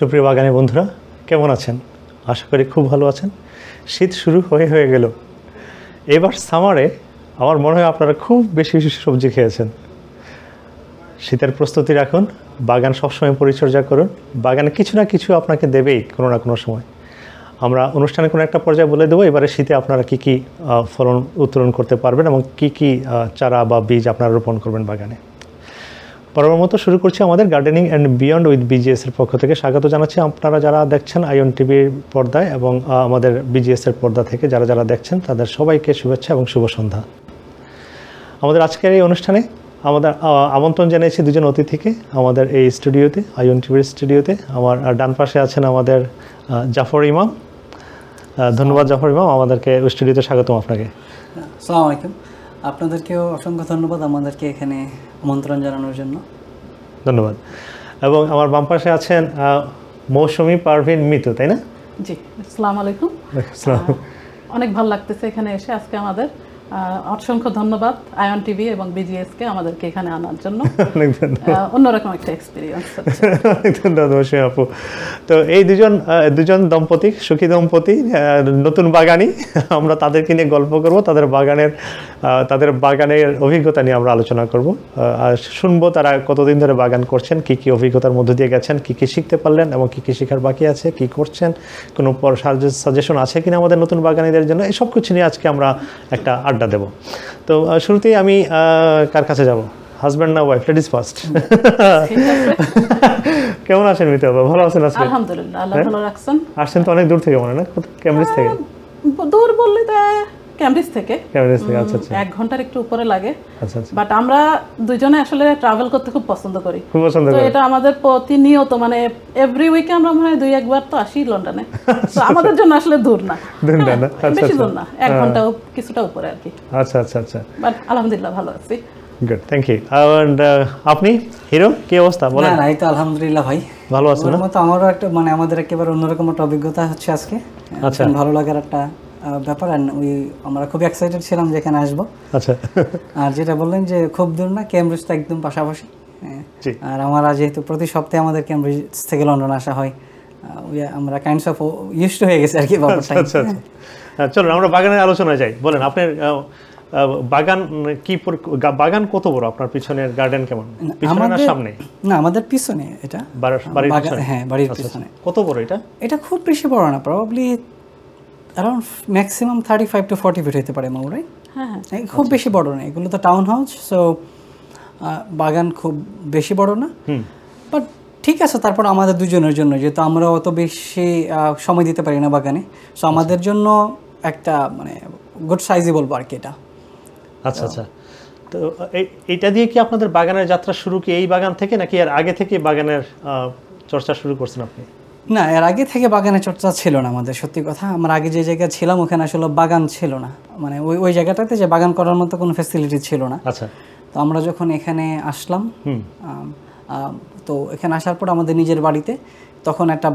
সুপ্রিয় বাগানে বন্ধুরা, কেমন আছেন? আশা করি খুব ভালো আছেন। শীত শুরু হয়ে গেল। এবার সামারে আমার মনে হয় আপনারা খুব বেশি বেশি সবজি খেয়েছেন। শীতের প্রস্তুতি রাখুন, বাগান সবসময় পরিচর্যা করুন। বাগানে কিছু না কিছু আপনাকে দেবেই কোনো না কোনো সময়। আমরা অনুষ্ঠানে কোনো একটা পর্যায়ে বলে দেবো এবারে শীতে আপনারা কী কী ফলন উত্তোলন করতে পারবেন এবং কী কী চারা বা বীজ আপনারা রোপণ করবেন বাগানে। পরের মতো শুরু করছি আমাদের গার্ডেনিং অ্যান্ড বিয়ন্ড উইথ বিজিএসের পক্ষ থেকে স্বাগত জানাচ্ছি। আপনারা যারা দেখছেন আইওন টিভির পর্দায় এবং আমাদের বিজিএসের পর্দা থেকে যারা দেখছেন তাদের সবাইকে শুভেচ্ছা এবং শুভ সন্ধ্যা। আমাদের আজকের এই অনুষ্ঠানে আমাদের আমন্ত্রণ জানিয়েছি দুজন অতিথিকে আমাদের এই স্টুডিওতে, আইওন টিভির স্টুডিওতে। আমার ডান পাশে আছেন আমাদের জাফর ইমাম। ধন্যবাদ জাফর ইমাম, আমাদেরকে স্টুডিওতে স্বাগতম আপনাকে। আসসালামু আলাইকুম। আপনাদেরকেও অসংখ্য ধন্যবাদ আমাদেরকে এখানে আমন্ত্রণ জানানোর জন্য। ধন্যবাদ। এবং আমার বাম পাশে আছেন মৌসুমী পারভিন মিতু, তাই না? জি, আসসালামু আলাইকুম। অনেক ভালো লাগতেছে এখানে এসে আজকে আমাদের। অসংখ্য ধন্যবাদ আয়ন টিভি এবং বিজিএসকে আমাদেরকে এখানে আনার জন্য। অন্যরকম একটা এক্সপিরিয়েন্স। অনেক ধন্যবাদ মৌসুমী আপু। তো এই দুজন দম্পতি, সুখী দম্পতি, নতুন বাগানি, আমরা তাদেরকে নিয়ে গল্প করব, তাদের বাগানের অভিজ্ঞতা নিয়ে আমরা আলোচনা করব। আর শুনবো তারা কতদিন ধরে বাগান করছেন, কি কি অভিজ্ঞতার মধ্য দিয়ে গেছেন, কি কি শিখতে পারলেন এবং কি কি শেখার বাকি আছে, কি করছেন, কোনো সাজেশন আছে কিনা আমাদের নতুন বাগানীদের জন্য, এই সব কিছু নিয়ে আজকে আমরা একটা আড্ডা দেব। তো শুরুতেই আমি কার কাছে যাব? হাজব্যান্ড না ওয়াইফ? Ladies first. কেমন আছেন মিতু বাবা? ভালো আছেন? আজকে আলহামদুলিল্লাহ, আল্লাহ ভালো রাখছেন। আসছেন তো অনেক দূর থেকে মনে না? ক্যামব্রিজ থেকে? দূর বললে তো ক্যামব্রিজ থেকে। আচ্ছা আচ্ছা। 1 ঘন্টার একটু উপরে লাগে। আচ্ছা আচ্ছা। বাট আমরা দুজনে আসলে ট্রাভেল করতে খুব পছন্দ করি। তো এটা আমাদের প্রতিনিয়ত, মানে এভরি উইকে আমরা মনে হয় 2-1 বার তো আসি লন্ডনে। তো আমাদের জন্য আসলে দূর না, বেশি দূর না, 1 ঘন্টা কিছুটা উপরে আর কি। আচ্ছা আচ্ছা আচ্ছা। বাট আলহামদুলিল্লাহ ভালো আছি। Good, thank you. এন্ড আপনি হিরো, কি অবস্থা বলেন? না, এই তো আলহামদুলিল্লাহ ভাই, ভালো আছেন না? আমারও একটা আমাদের একেবারে অন্যরকম একটা অভিজ্ঞতা হচ্ছে আজকে। আচ্ছা, ভালো লাগার একটা ব্যাপার। আমরা খুব এক্সাইটেড ছিলাম যে এখানে আসবো। আচ্ছা। আর যেটা বললেন যে খুব দূর না, ক্যামব্রিজ তো একদম পাশাপাশি। আর আমরা যেহেতু প্রতি সপ্তাহে আমাদের ক্যামব্রিজ থেকে লন্ডন আসা হয়, আমরা কাইন্ডস অফ ইউজড টু হয়ে গেছে আর কি ব্যাপারটা। আচ্ছা আচ্ছা, চলুন আমরা বাগানের আলোচনায় যাই। বলেন আপনার বাগান কত বড়? আপনার পিছনের গার্ডেন কেমন? পিছনে না সামনে? না, আমাদের পিছনে। এটা বাড়ির পিছনে? হ্যাঁ, বাড়ির পিছনে। কত বড় এটা? এটা খুব বেশি বড় না, probably around maximum 35 to 40 feet হতে পারে মাউরাই। হ্যাঁ, খুব বেশি বড় না, এগুলো তো টাউন হাউস। সো বাগান খুব বেশি বড় না, বাট ঠিক আছে। তারপর আমাদের দুজনের জন্য, যেহেতু আমরা অত বেশি সময় দিতে পারি না বাগানে, সো আমাদের জন্য একটা গুড সাইজই বলবো আর কি এটা। আচ্ছা আচ্ছা। তো এইটা দিয়ে কি আপনাদের বাগানের যাত্রা শুরু কি এই বাগান থেকে, নাকি এর আগে থেকে বাগানের চর্চা শুরু করছেন আপনি? না, এর আগে থেকে বাগানের চর্চা ছিল না আমাদের। সত্যি কথা, আমরা আগে যে জায়গায় ছিলাম ওখানে আসলে বাগান ছিল না, ওই জায়গাটাতে যে বাগান করার মতো কোনো ফ্যাসিলিটি ছিল না। আচ্ছা। তো আমরা যখন এখানে আসলাম, তো এখানে আসার পর আমাদের নিজের বাড়িতে তখন একটা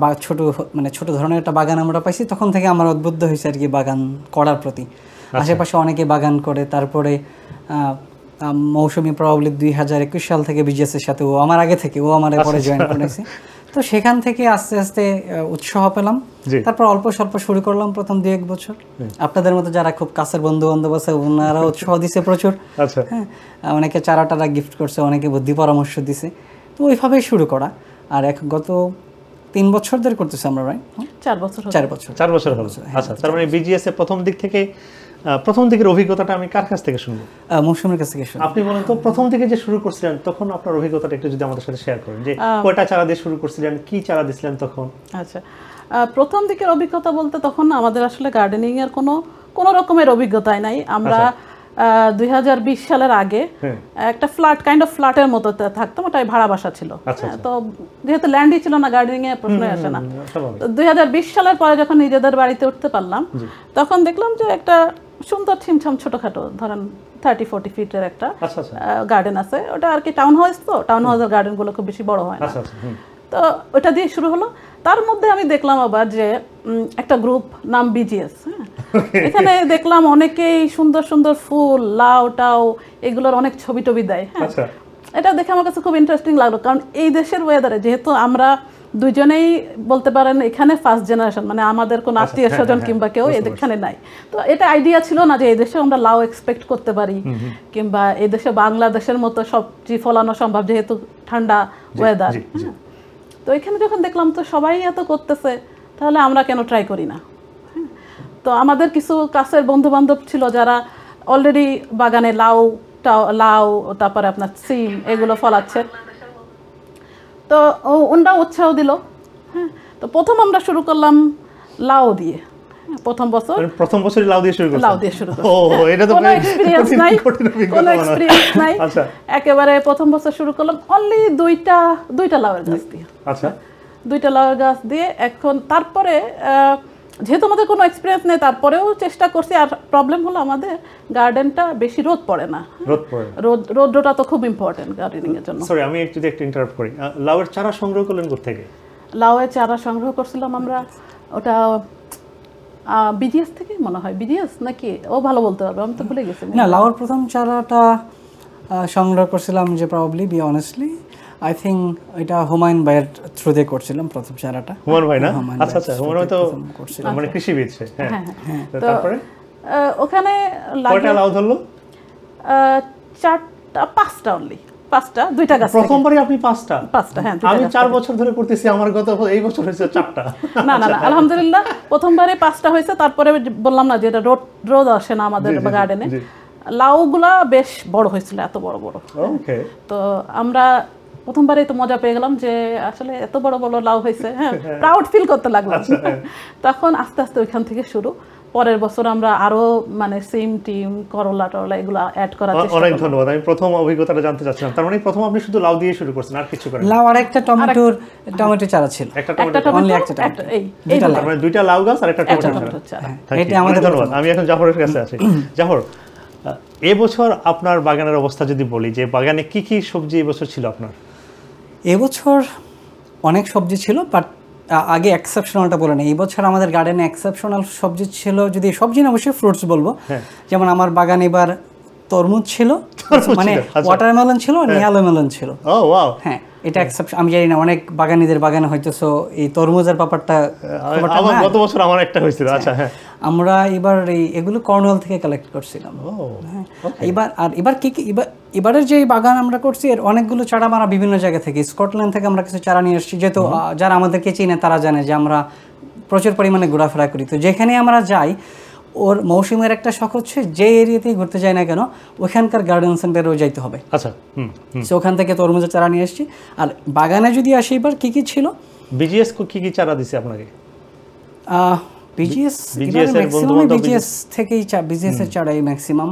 ছোট ধরনের একটা বাগান আমরা পাইছি। তখন থেকে আমরা উদ্বুদ্ধ হয়েছে আর কি বাগান করার প্রতি। আশেপাশে অনেকে বাগান করে। তারপরে মৌসুমী প্রবাবলি 2021 সাল থেকে বিজিএসের সাথে, ও আমার আগে থেকে, ও আমার পরে জয়েন করেছে। তো সেখান থেকে আস্তে আস্তে উৎসাহ পেলাম। তারপর অল্প স্বল্প শুরু করলাম প্রথম 2-1 বছর। আপনাদের মতো যারা খুব কাছের বন্ধু বান্ধব আছে ওনারা উৎসাহ দিছে প্রচুর। হ্যাঁ, অনেকে চারা টারা গিফট করছে, অনেকে বুদ্ধি পরামর্শ দিছে। তো ওইভাবেই শুরু করা। আর গত 3 বছর ধরে করতেছি আমরা, রাইট? 4 বছর। 4 বছর হলো। আচ্ছা, তার মানে বিজিএস এর প্রথম দিকের অভিজ্ঞতাটা আমি কার কাছ থেকে শুনবো? মৌসুমীর কাছ থেকে শুনবো। আপনি বলেন তো, প্রথম দিকে যে শুরু করছিলেন তখন আপনার অভিজ্ঞতাটা একটু যদি আমাদের সাথে শেয়ার করেন, যে কয়টা চারা দিয়ে শুরু করছিলেন, কি চারা দিছিলেন তখন? আচ্ছা, প্রথম দিকের অভিজ্ঞতা বলতে তখন আমাদের আসলে গার্ডেনিং এর কোনো রকমের অভিজ্ঞতাই নাই। আমরা 2020 সালের আগে একটা ফ্ল্যাটের মতো থাকতাম, ওটাই ভাড়া বাসা ছিল। তো যেহেতু ল্যান্ডই ছিল না, গার্ডেনিং এর প্রশ্নই আসে না। 2020 সালের পরে যখন নিজেদের বাড়িতে উঠতে পারলাম, তখন দেখলাম যে একটা সুন্দর ছিমছাম ছোটখাটো, ধরেন 30-40 ফিটের একটা গার্ডেন আছে। ওটা আর কি টাউন হাউস, তো টাউন হাউসের গার্ডেনগুলো খুব বেশি বড় হয় না। তো ওটা দিয়ে শুরু হলো। তার মধ্যে আমি দেখলাম আবার যে একটা গ্রুপ নাম বিজিএস। এখানে দেখলাম অনেকেই সুন্দর সুন্দর ফুল, লাউ টাউ, এগুলোর অনেক ছবি টবি দেয়। হ্যাঁ, এটা দেখে আমার কাছে খুব ইন্টারেস্টিং লাগলো, কারণ এই দেশের ওয়েদারে যেহেতু আমরা দুইজনেই বলতে পারেন এখানে ফার্স্ট জেনারেশন, মানে আমাদের কোনো আত্মীয় স্বজন কিংবা কেউ এখানে নাই। তো এটা আইডিয়া ছিল না যে এই দেশে আমরা লাউ এক্সপেক্ট করতে পারি, কিংবা এই দেশে বাংলাদেশের মতো সবজি ফলানো সম্ভব যেহেতু ঠান্ডা ওয়েদার। তো এখানে যখন দেখলাম তো সবাই এত করতেছে, তাহলে আমরা কেন ট্রাই করি না। তো আমাদের কিছু কাছের বন্ধু বান্ধব ছিল যারা অলরেডি বাগানে লাউ তারপরে আপনার সিম এগুলো ফলাচ্ছে, তো ওনরা উৎসাহ দিল। হ্যাঁ, তো প্রথম আমরা শুরু করলাম লাউ দিয়ে। প্রথম বছরই লাউ দিয়ে শুরু করলাম। এটা তো কোনো এক্সপেরিয়েন্স নাই। আচ্ছা, একেবারে প্রথম বছর শুরু করলাম অনলি দুইটা লাউয়ের গাছ দিয়ে। আচ্ছা, দুইটা লাউয়ের গাছ দিয়ে। এখন তারপরে যেহেতু আমাদের কোনো এক্সপিরিয়েন্স নেই, তারপরেও চেষ্টা করছি। আর প্রবলেম হলো আমাদের গার্ডেনটা বেশি রোদ পড়ে না। রোদটা তো খুব ইম্পর্টেন্ট গার্ডেনিং এর জন্য। সরি, আমি একটু ইন্টারাপ্ট করি। লাউয়ের চারা সংগ্রহ করলেন কোথা থেকে? লাউয়ের চারা সংগ্রহ করছিলাম আমরা, ওটা বিজিএস থেকে মনে হয়, বিজিএস নাকি, ও ভালো বলতে পারবে, আমি তো ভুলে গেছি। না, লাউয়ের প্রথম চারাটা সংগ্রহ করছিলাম যে probably B honestly I think এটা হুমায়ুন ভাইয়ের থ্রুতে করছিলাম প্রথম চারাটা। হুমায়ুন ভাই না? আচ্ছা আচ্ছা, হুমায়ুন ভাই তো মানে কৃষিবিদ। হ্যাঁ, তারপরে ওখানে কয়টা লাউ ধরলো? 5টা অনলি, 5টা, 2টা গাছ। প্রথমবারই আপনি 5টা? হ্যাঁ, আমি 4 বছর ধরে করতেছি, আমার এই বছর হয়েছে 4টা। না, আলহামদুলিল্লাহ প্রথমবারে 5টা হয়েছে। তারপরে বললাম না যে এটা রোদ আসে না আমাদের গার্ডেনে। লাউগুলা বেশ বড় হয়েছিল, এত বড় বড়। ওকে, তো আমরা প্রথমবারে তো মজা পেয়ে গেলাম যে আসলে এত বড় বড় লাউ হয়েছে। হ্যাঁ, প্রাউড ফিল করতে লাগলাম। তখন আস্তে আস্তে ওইখান থেকে শুরু। পরের বছর আমরা আরো মানে সিম টিম করলা এগুলো অ্যাড করার চেষ্টা করলাম। অনেক ধন্যবাদ। আমি প্রথম অভিজ্ঞতাটা জানতে চাচ্ছিলাম। তার মানে প্রথম আপনি শুধু লাউ দিয়ে শুরু করছেন, আর কিছু করেন? লাউ আর একটা টমেটো চারা ছিল। একটা টমেটো, এই মানে 2টা লাউ গাছ আর একটা টমেটো চারা। এটা আমাদের ধন্যবাদ। আমি এখন জাফরের কাছে আছি। জাফর, এবছর আপনার বাগানের অবস্থা যদি বলি, যে বাগানে কি কি সবজি এবছর ছিল আপনার? এবছর অনেক সবজি ছিল, বাট আগে এক্সেপশনালটা বলে নেই। এই বছর আমাদের গার্ডেনে এক্সেপশনাল সবজি ছিল, যদি সবজি না অবশ্যই ফ্রুটস বলবো। যেমন আমার বাগানে এবার তরমুজ ছিল, মানে ওয়াটারমেলন ছিল, নিয়ালো মেলন ছিল। ও ওয়াও, হ্যাঁ, এটা এক্সেপশন। আমি জানি না অনেক বাগানীদের বাগানে হয়তো এই তরমুজের ব্যাপারটা গত বছর আমার একটা হয়েছিল। আচ্ছা, হ্যাঁ, আমরা এবার এগুলো কর্নওয়াল থেকে কালেক্ট করছিলাম। এবার কি এবারের যে বাগান আমরা করছি এর অনেকগুলো চারা আমরা বিভিন্ন জায়গা থেকে, স্কটল্যান্ড থেকে আমরা কিছু চারা নিয়ে এসেছি। যেহেতু যারা আমাদেরকে চিনে তারা জানে যে আমরা প্রচুর পরিমাণে ঘোরাফেরা করি। তো যেখানে আমরা যাই, ওর মৌসুমের একটা শখ হচ্ছে যে এরিয়াতেই ঘুরতে যাই না কেন ওখানকার গার্ডেন সেন্টারেও যাইতে হবে। আচ্ছা, সো ওখান থেকে তরমুজের চারা নিয়ে এসেছি। আর বাগানে যদি আসি, এবার কি কি ছিল? বিজিএস কি কি চারা দিছে আপনাকে? বিজিএস থেকেই বিজিএস এর চারাই ম্যাক্সিমাম।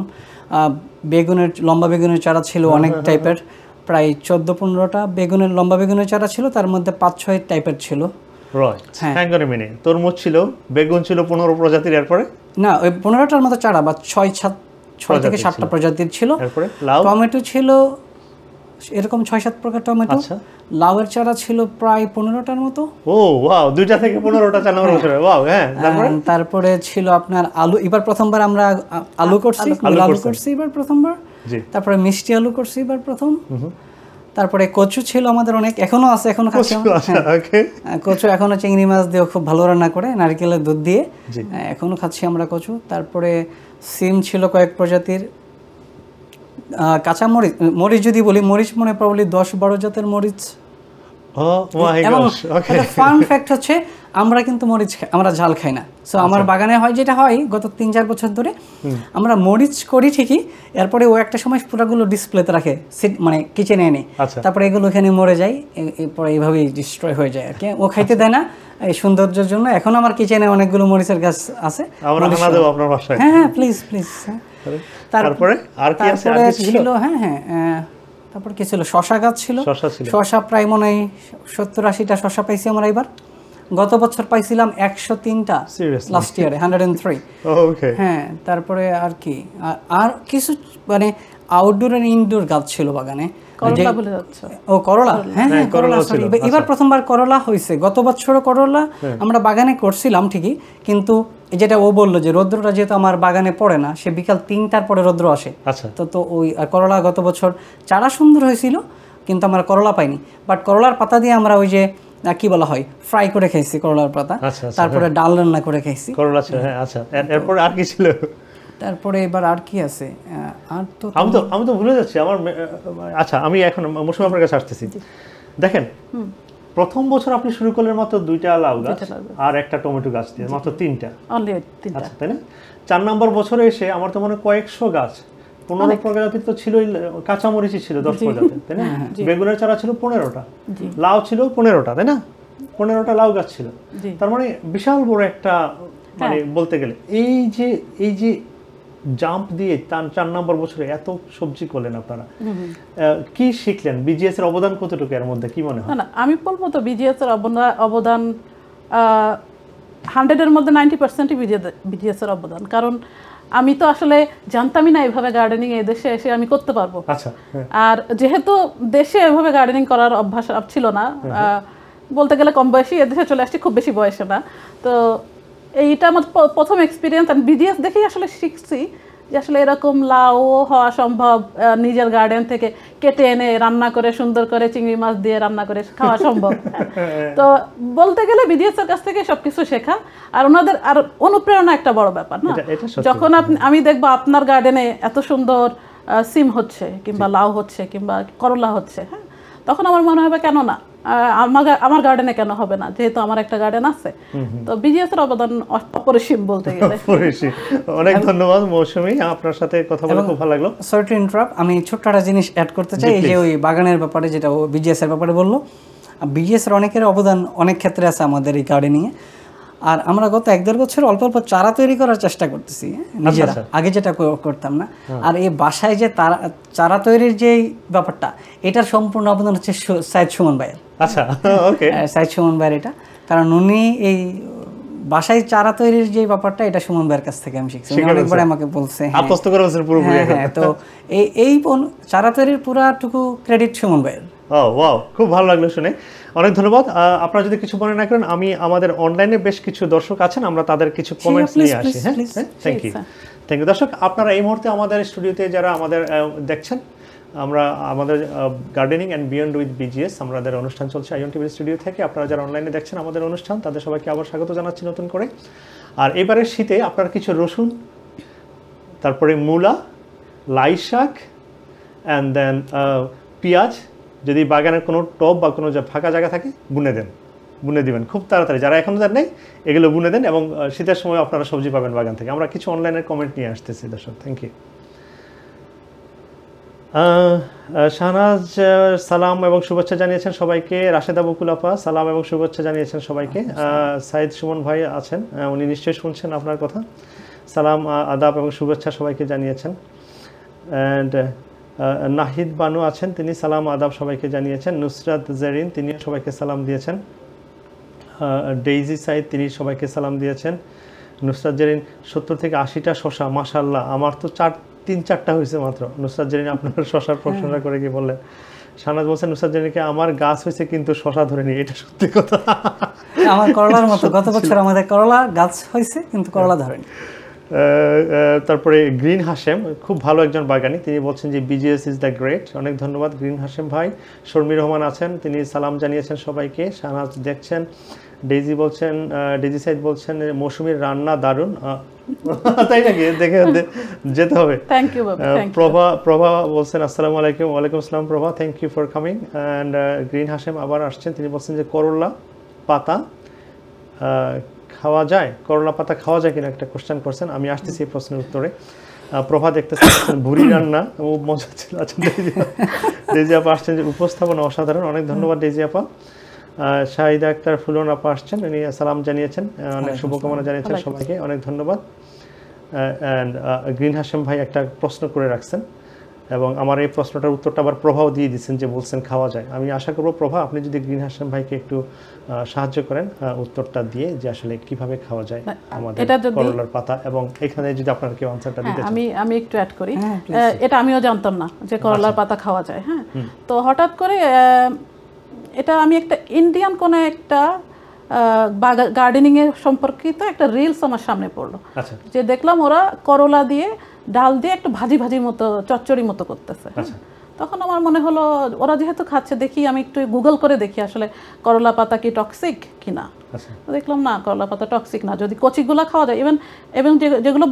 বেগুনের, লম্বা বেগুনের চারা ছিল অনেক টাইপের, প্রায় 14-15টা লম্বা বেগুনের চারা ছিল, তার মধ্যে 5-6 টাইপের ছিল। তরমুজ ছিল, বেগুন ছিল 15 প্রজাতির। এরপরে না, ওই 15টার মতো চারা বা 6 থেকে 7টা প্রজাতির ছিল। টমেটো ছিল এরকম 6-7 প্রকার টমেটো। লাউয়ের চারা ছিল প্রায় 15টার মতো। ও ওয়াও, 2টা থেকে 15টা চারা হয়েছে। ওয়াও, হ্যাঁ। তারপরে ছিল আপনার আলু। এবার প্রথমবার আমরা আলু করছি এবার প্রথমবার। তারপরে মিষ্টি আলু করছি এবার প্রথম। তারপরে কচু ছিল আমাদের অনেক, এখনো আছে, এখনো খাচ্ছি। কচু এখনো চিংড়ি মাছ দিয়ে খুব ভালো রান্না করে, নারকেলের দুধ দিয়ে, এখনো খাচ্ছি আমরা কচু। তারপরে সিম ছিল কয়েক প্রজাতির। কাঁচা মরিচ যদি বলি, মরিচ মনে প্রবলি 10-12 জাতের মরিচ। ফান ফ্যাক্ট হচ্ছে আমরা কিন্তু আমরা ঝাল খাই না। সো আমার বাগানে হয় যেটা হয় গত 3-4 বছর ধরে, আমরা মরিচ করি ঠিকই, এরপরে ও একটা সময় পুরাগুলো ডিসপ্লেতে রাখে, মানে কিচেনে এনে, তারপরে এগুলো এখানে মরে যায়, এরপরে এইভাবেই ডিস্ট্রয় হয়ে যায় আর কি। ও খাইতে দেয় না এই সৌন্দর্যের জন্য। এখন আমার কিচেনে অনেকগুলো মরিচের গাছ আছে। হ্যাঁ হ্যাঁ, প্লিজ প্লিজ। তারপরে ছিল, তারপর কি ছিল, শশা গাছ ছিল। শশা প্রায় মনে হয় 70-80টা শশা পাইছি আমরা এবার। গত বছর পাইছিলাম 103টা, লাস্ট ইয়ারে 103। হ্যাঁ, তারপরে আর কি, আর কিছু মানে আউটডোর আর ইনডোর গাছ ছিল বাগানে। করলা, হ্যাঁ হ্যাঁ, করলা। এবার প্রথমবার করলা হয়েছে। গত বছরও করলা আমরা বাগানে করছিলাম ঠিকই, কিন্তু যেটা ও বললো যে রৌদ্রটা যেহেতু আমার বাগানে পড়ে না, সে বিকাল 3টার পরে রৌদ্র আসে। তো ওই করলা গত বছর চারা সুন্দর হয়েছিল, কিন্তু আমরা করলা পাইনি। বাট করলার পাতা দিয়ে আমরা ওই যে কি বলা হয়, ফ্রাই করে খাইছি করলার পাতা, আচ্ছা, আচ্ছা, তারপরে ডাল রান্না করে খাইছি। করলা ছিল, হ্যাঁ। আচ্ছা, এরপর আর কি ছিল? তারপরে এবার আর কি আছে, আর তো আমি তো ভুলে যাচ্ছি আমার আচ্ছা, আমি এখন মৌসুমী আপনার কাছে আসতেছি। দেখেন, প্রথম বছর আপনি শুরু করলেন মাত্র 2টা লাউ গাছ আর একটা টমেটো গাছ দিয়ে, মাত্র 3টা। আচ্ছা, তাই না? 4 নম্বর বছরে এসে আমার তো মনে কয়েকশো গাছ, 15 প্রজাতির তো ছিলই, কাঁচামরিচই ছিল 10 প্রজাতির, তাই না? বেগুনের চারা ছিল 15টা, লাউ ছিল 15টা, তাই না? 15টা লাউ গাছ ছিল। তার মানে বিশাল বড় একটা, মানে বলতে গেলে এই যে জাম্প দিয়ে 4 নম্বর বছরে এত সবজি করলেন আপনারা, কি শিখলেন? বিজিএস এর অবদান কতটুকু এর মধ্যে, কি মনে হয়? না, আমি বলবো তো বিজিএস এর অবদান 100-এর মধ্যে 90%ই বিজিএস এর অবদান। কারণ আমি তো আসলে জানতামই না এইভাবে গার্ডেনিং এই দেশে এসে আমি করতে পারবো। আচ্ছা, আর যেহেতু দেশে এভাবে গার্ডেনিং করার অভ্যাস ছিল না, বলতে গেলে কম বয়সী এদেশে চলে আসছি, খুব বেশি বয়সে না। তো এইটা আমার প্রথম এক্সপিরিয়েন্স। আমি বিজিএস দেখেই আসলে শিখছি যে আসলে এরকম লাউ হওয়া সম্ভব, নিজের গার্ডেন থেকে কেটে এনে রান্না করে সুন্দর করে চিংড়ি মাছ দিয়ে রান্না করে খাওয়া সম্ভব। তো বলতে গেলে বিজিএস এর কাছ থেকে সবকিছু শেখা, আর ওনাদের আর অনুপ্রেরণা একটা বড় ব্যাপার না। যখন আমি দেখবো আপনার গার্ডেনে এত সুন্দর সিম হচ্ছে, কিংবা লাউ হচ্ছে, কিংবা করলা হচ্ছে, হ্যাঁ, তখন আমার মনে হবে কেন না, আমার গার্ডেনে কেন হবে না, যেহেতু আমার একটা গার্ডেন আছে। তো বিজিএস এর অবদান অপরিসীম বলতে গেলে। অনেক ধন্যবাদ মৌসুমী, আপনার সাথে কথা বলে খুব ভালো লাগলো। সরি টু ইন্টারাপ্ট, আমি ছোট্ট একটা জিনিস অ্যাড করতে চাই। এই যে ওই বাগানের ব্যাপারে যেটা ও বিজিএস এর ব্যাপারে বললো, বিজিএস এর অনেকের অবদান অনেক ক্ষেত্রে আছে আমাদের এই গার্ডেনিংয়ে। আর আমরা গত 1-1.5 বছর অল্প অল্প চারা তৈরি করার চেষ্টা করতেছি নিজেরা, আগে যেটা করতাম না। আর এই বাসায় যে চারা তৈরির যে ব্যাপারটা, এটার সম্পূর্ণ অবদান হচ্ছে সাইদ সুমন ভাইয়ের। আচ্ছা, ওকে, সাইদ সুমন ভাইয়ের এটা, কারণ উনি এই বাসায় চারা তৈরির যে ব্যাপারটা, এটা সুমন ভাইয়ের কাছ থেকে আমি শিখছি। অনেকবার আমাকে বলছে, হ্যাঁ, তো এই চারা তৈরির পুরাটুকু ক্রেডিট সুমন ভাইয়ের। ওয়াও, খুব ভালো লাগলো শুনে, অনেক ধন্যবাদ। আপনারা যদি কিছু মনে না করেন, আমি আমাদের অনলাইনে বেশ কিছু দর্শক আছেন, আমরা তাদের কিছু কমেন্টস নিয়ে আসি। হ্যাঁ, থ্যাংক ইউ দর্শক। আপনারা এই মুহূর্তে আমাদের স্টুডিওতে যারা আমাদের দেখছেন, আমরা আমাদের gardening and beyond with BGS আমাদের অনুষ্ঠান চলছে আইয়ন টিভি স্টুডিও থেকে। আপনারা যারা অনলাইনে দেখছেন আমাদের অনুষ্ঠান, তাদের সবাইকে আবার স্বাগত জানাচ্ছি নতুন করে। আর এবারের শীতে আপনারা কিছু রসুন, তারপরে মূলা, লাই শাক অ্যান্ড দেন পেঁয়াজ, যদি বাগানের কোনো টব বা কোনো ফাঁকা জায়গা থাকে বুনে দিবেন খুব তাড়াতাড়ি। যারা এখনও যার নেই, এগুলো বুনে দেন, এবং শীতের সময় আপনারা সবজি পাবেন বাগান থেকে। আমরা কিছু অনলাইনের কমেন্ট নিয়ে আসতেছি দর্শক। Thank you. শাহনাজ সালাম এবং শুভেচ্ছা জানিয়েছেন সবাইকে। রাশেদা বকুল আপা সালাম এবং শুভেচ্ছা জানিয়েছেন সবাইকে। সাইদ সুমন ভাই আছেন, উনি নিশ্চয়ই শুনছেন আপনার কথা। সালাম, আদাব এবং শুভেচ্ছা সবাইকে জানিয়েছেন। অ্যান্ড নাহিদ বানু আছেন, তিনি সালাম আদাব সবাইকে জানিয়েছেন। নুসরাত জেরিন, তিনি সবাইকে সালাম দিয়েছেন। ডেইজি সাইদ, তিনি সবাইকে সালাম দিয়েছেন। নুসরাত জেরিন 70 থেকে 80টা শশা, মাশাআল্লাহ, আমার তো 3-4টা হয়েছে মাত্র। নুসরাত জেরিন আপনার শশার প্রশংসা করে কি বললেন। শাহনাজ বলছেন নুসরাত জেরিনকে, আমার গাছ হয়েছে কিন্তু শশা ধরেনি, এটা সত্যি কথা। আমার করলার মতো, গত বছর আমাদের করলা গাছ হয়েছে কিন্তু করলা ধরেনি। তারপরে গ্রিন হাশেম, খুব ভালো একজন বাগানি, তিনি বলছেন যে বিজিএস ইজ দ্য গ্রেট। অনেক ধন্যবাদ গ্রিন হাশেম ভাই। শর্মির রহমান আছেন, তিনি সালাম জানিয়েছেন সবাইকে। শাহনাজ দেখছেন। ডেইজি বলছেন, ডেইজি সাইদ বলছেন মৌসুমীর রান্না দারুণ, তাই নাকি? দেখে যেতে হবে। Thank you. প্রভা বলছেন আসসালামু আলাইকুম। ওয়ালাইকুম আসসালাম Prabha, thank you for coming. And গ্রিন হাশেম আবার আসছেন, তিনি বলছেন যে করলা পাতা খাওয়া যায়, করলা পাতা খাওয়া যায় কিনা একটা কোশ্চেন করছেন। আমি আসতেছি এই প্রশ্নের উত্তরে। প্রভা দেখতেছেন ভুড়ি রান্না, ও মজা ছিল। আচ্ছা, ডেজি আপা আসছেন যে উপস্থাপনা অসাধারণ, অনেক ধন্যবাদ ডেজি আপা। শাহিদা আক্তার ফুলন আপা আসছেন, উনি সালাম জানিয়েছেন, অনেক শুভকামনা জানিয়েছেন সবাইকে, অনেক ধন্যবাদ। অ্যান্ড গ্রিন হাশেম ভাই একটা প্রশ্ন করে রাখছেন, এবং আমার এই প্রশ্নটার উত্তরটা আবার প্রভাও দিয়ে দিচ্ছেন যে বলছেন খাওয়া যায়। আমি আশা করব প্রভা, আপনি যদি গ্রিন হাশেম ভাইকে একটু সাহায্য করেন উত্তরটা দিয়ে, যে আসলে কিভাবে খাওয়া যায় আমাদের করলার পাতা, এবং এখানে যদি আপনারা কেউ আনসারটা দিতে চান। আমি একটু অ্যাড করি। এটা আমিও জানতাম না যে করলার পাতা খাওয়া যায়। হ্যাঁ, তো হঠাৎ করে এটা আমি একটা ইন্ডিয়ান কোনো একটা গার্ডেনিং এর সম্পর্কিত একটা রিলস আমার সামনে পড়লো, যে দেখলাম ওরা করলা দিয়ে ডাল দিয়ে একটা ভাজি মতো চচ্চড়ি মতো করতেছে। তখন আমার মনে হলো ওরা যেহেতু খাচ্ছে, দেখি আমি একটু গুগল করে দেখি আসলে করলা পাতা কি টক্সিক কিনা। আচ্ছা তো দেখলাম না, করলা পাতা টক্সিক না, যদি কচিগুলো খাওয়া যায়। এবং যেগুলো